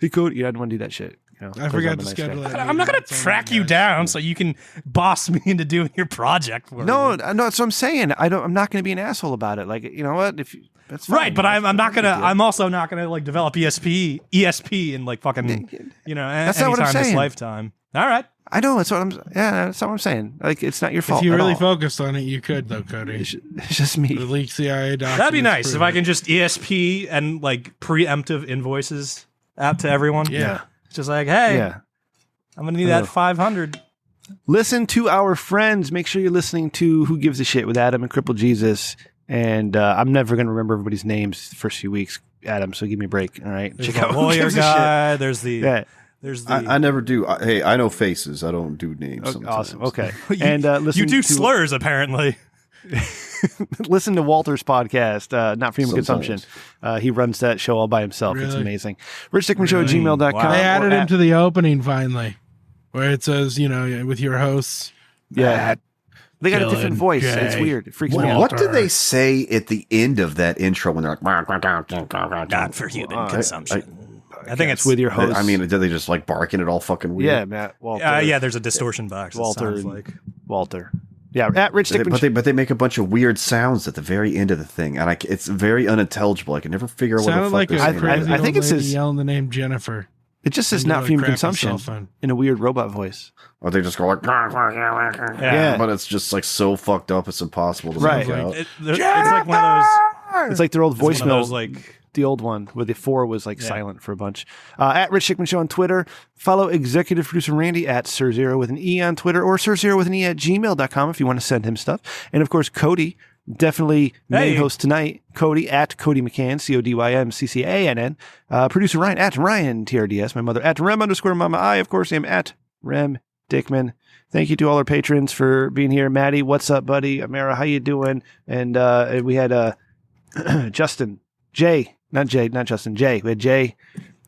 didn't want to do that shit. I forgot to schedule it. I'm not going to track you down so you can boss me into doing your project. No, that's what I'm saying. I'm not going to be an asshole about it. Like, you know what? That's fine. Right, but I'm not going to. I'm also not going to like develop ESP in like fucking that's not what I'm saying. This lifetime. All right. I know. That's not what I'm saying. Like, it's not your fault. If you really focused on it, you could, though, Cody. It's just me. The leaked CIA documents. That'd be nice if I can just ESP and like preemptive invoices out to everyone. Yeah. It's just like, hey, I'm going to need that 500. Listen to our friends. Make sure you're listening to Who Gives a Shit with Adam and Cripple Jesus. And I'm never going to remember everybody's names the first few weeks, Adam, so give me a break. All right. Check out Lawyer Guy. There's the... I never do. Hey, I know faces. I don't do names. Okay, awesome. Okay. And listen, you do slurs, apparently. Listen to Walter's podcast, Not for Human Consumption. He runs that show all by himself. Really? It's amazing. RichDickmanShow@gmail.com. Wow. They added him to the opening finally, where it says, with your hosts. Yeah. They got a different voice. It's weird. It freaks me out. What do they say at the end of that intro when they're like, Not for human consumption? I think it's with your host. I mean, do they just like barking it all fucking weird? Yeah, Matt. Walter. Yeah, there's a distortion box. Walter. Yeah, at Rich Dickman. But they make a bunch of weird sounds at the very end of the thing, and it's very unintelligible. I can never figure out what the fuck like they're saying. I think it says yelling the name Jennifer. It just says Not for Human Consumption in a weird robot voice. Or they just go like, yeah, but it's just like so fucked up, it's impossible to make out. It's like one of those. It's like their old voicemail, like the old one where the 4 was like silent for a bunch. At Rich Dickman Show on Twitter. Follow executive producer Randy at Sir0 with an E on Twitter, or Sir0 with an E at gmail.com if you want to send him stuff. And of course, Cody, definitely main host tonight. Cody at Cody McCann, CODYMCCANN. Producer Ryan at Ryan TRDS. My mother at Rem_Mama. I, of course, am at Rem Dickman. Thank you to all our patrons for being here. Maddie, what's up, buddy? Amara, how you doing? And we had Justin, Jay. Not Justin. Jay. We had Jay.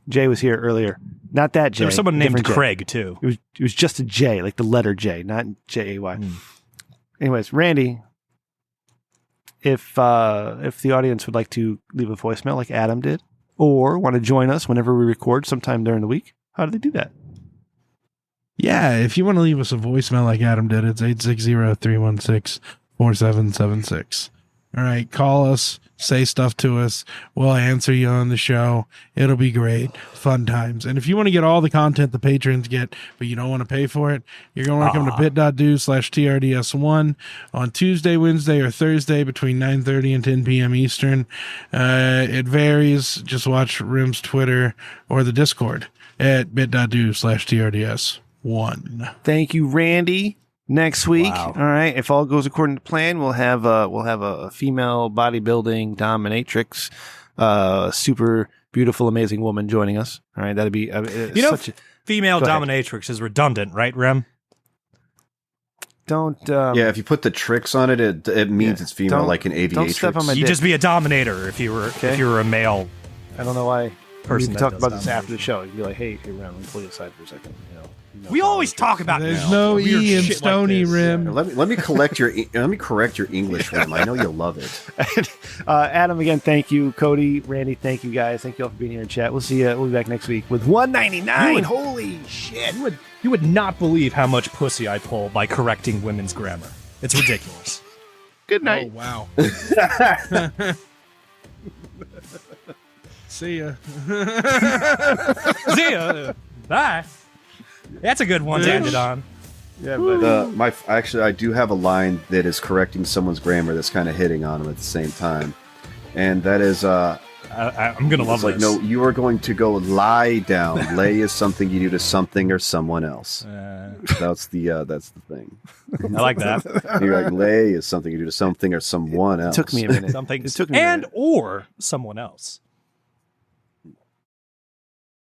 Jay was here earlier. Not that Jay. There was someone named Craig, too. It was just a J, like the letter J, not J-A-Y. Anyways, Randy, if the audience would like to leave a voicemail like Adam did, or want to join us whenever we record sometime during the week, how do they do that? Yeah, if you want to leave us a voicemail like Adam did, it's 860-316-4776. All right, call us, say stuff to us. We'll answer you on the show. It'll be great. Fun times. And if you want to get all the content the patrons get, but you don't want to pay for it, you're going to want to come to bit.do/TRDS1 on Tuesday, Wednesday, or Thursday between 9:30 and 10 p.m. Eastern. It varies. Just watch Rim's Twitter or the Discord at bit.do/TRDS1. Thank you, Randy. Next week, all right. If all goes according to plan, we'll have a female bodybuilding dominatrix super beautiful, amazing woman joining us. All right, that'd be female dominatrix is redundant, right, Rem? Don't. If you put the tricks on it, it means it's female, like an aviatrix. Don't step on my You'd just be a dominator if you were a male. I don't know why. Person we can talk about this after the show. You'd be like, hey, Ram, let me pull you aside for a second. We always talk about there's no E in Stony Rim. Let me correct your English, Rim. I know you'll love it. Adam, again, thank you. Cody, Randy, thank you guys. Thank you all for being here in chat. We'll see you. We'll be back next week with 199. Holy shit! You would not believe how much pussy I pull by correcting women's grammar. It's ridiculous. Good night. Oh wow. See ya. See ya. Bye. That's a good one to end it on. Yeah, but I do have a line that is correcting someone's grammar that's kind of hitting on them at the same time, and that is I'm gonna love this. No, you are going to go lie down. Lay is something you do to something or someone else. That's the thing. I like that. You're like, lay is something you do to something or someone else. It took me a minute. Or someone else.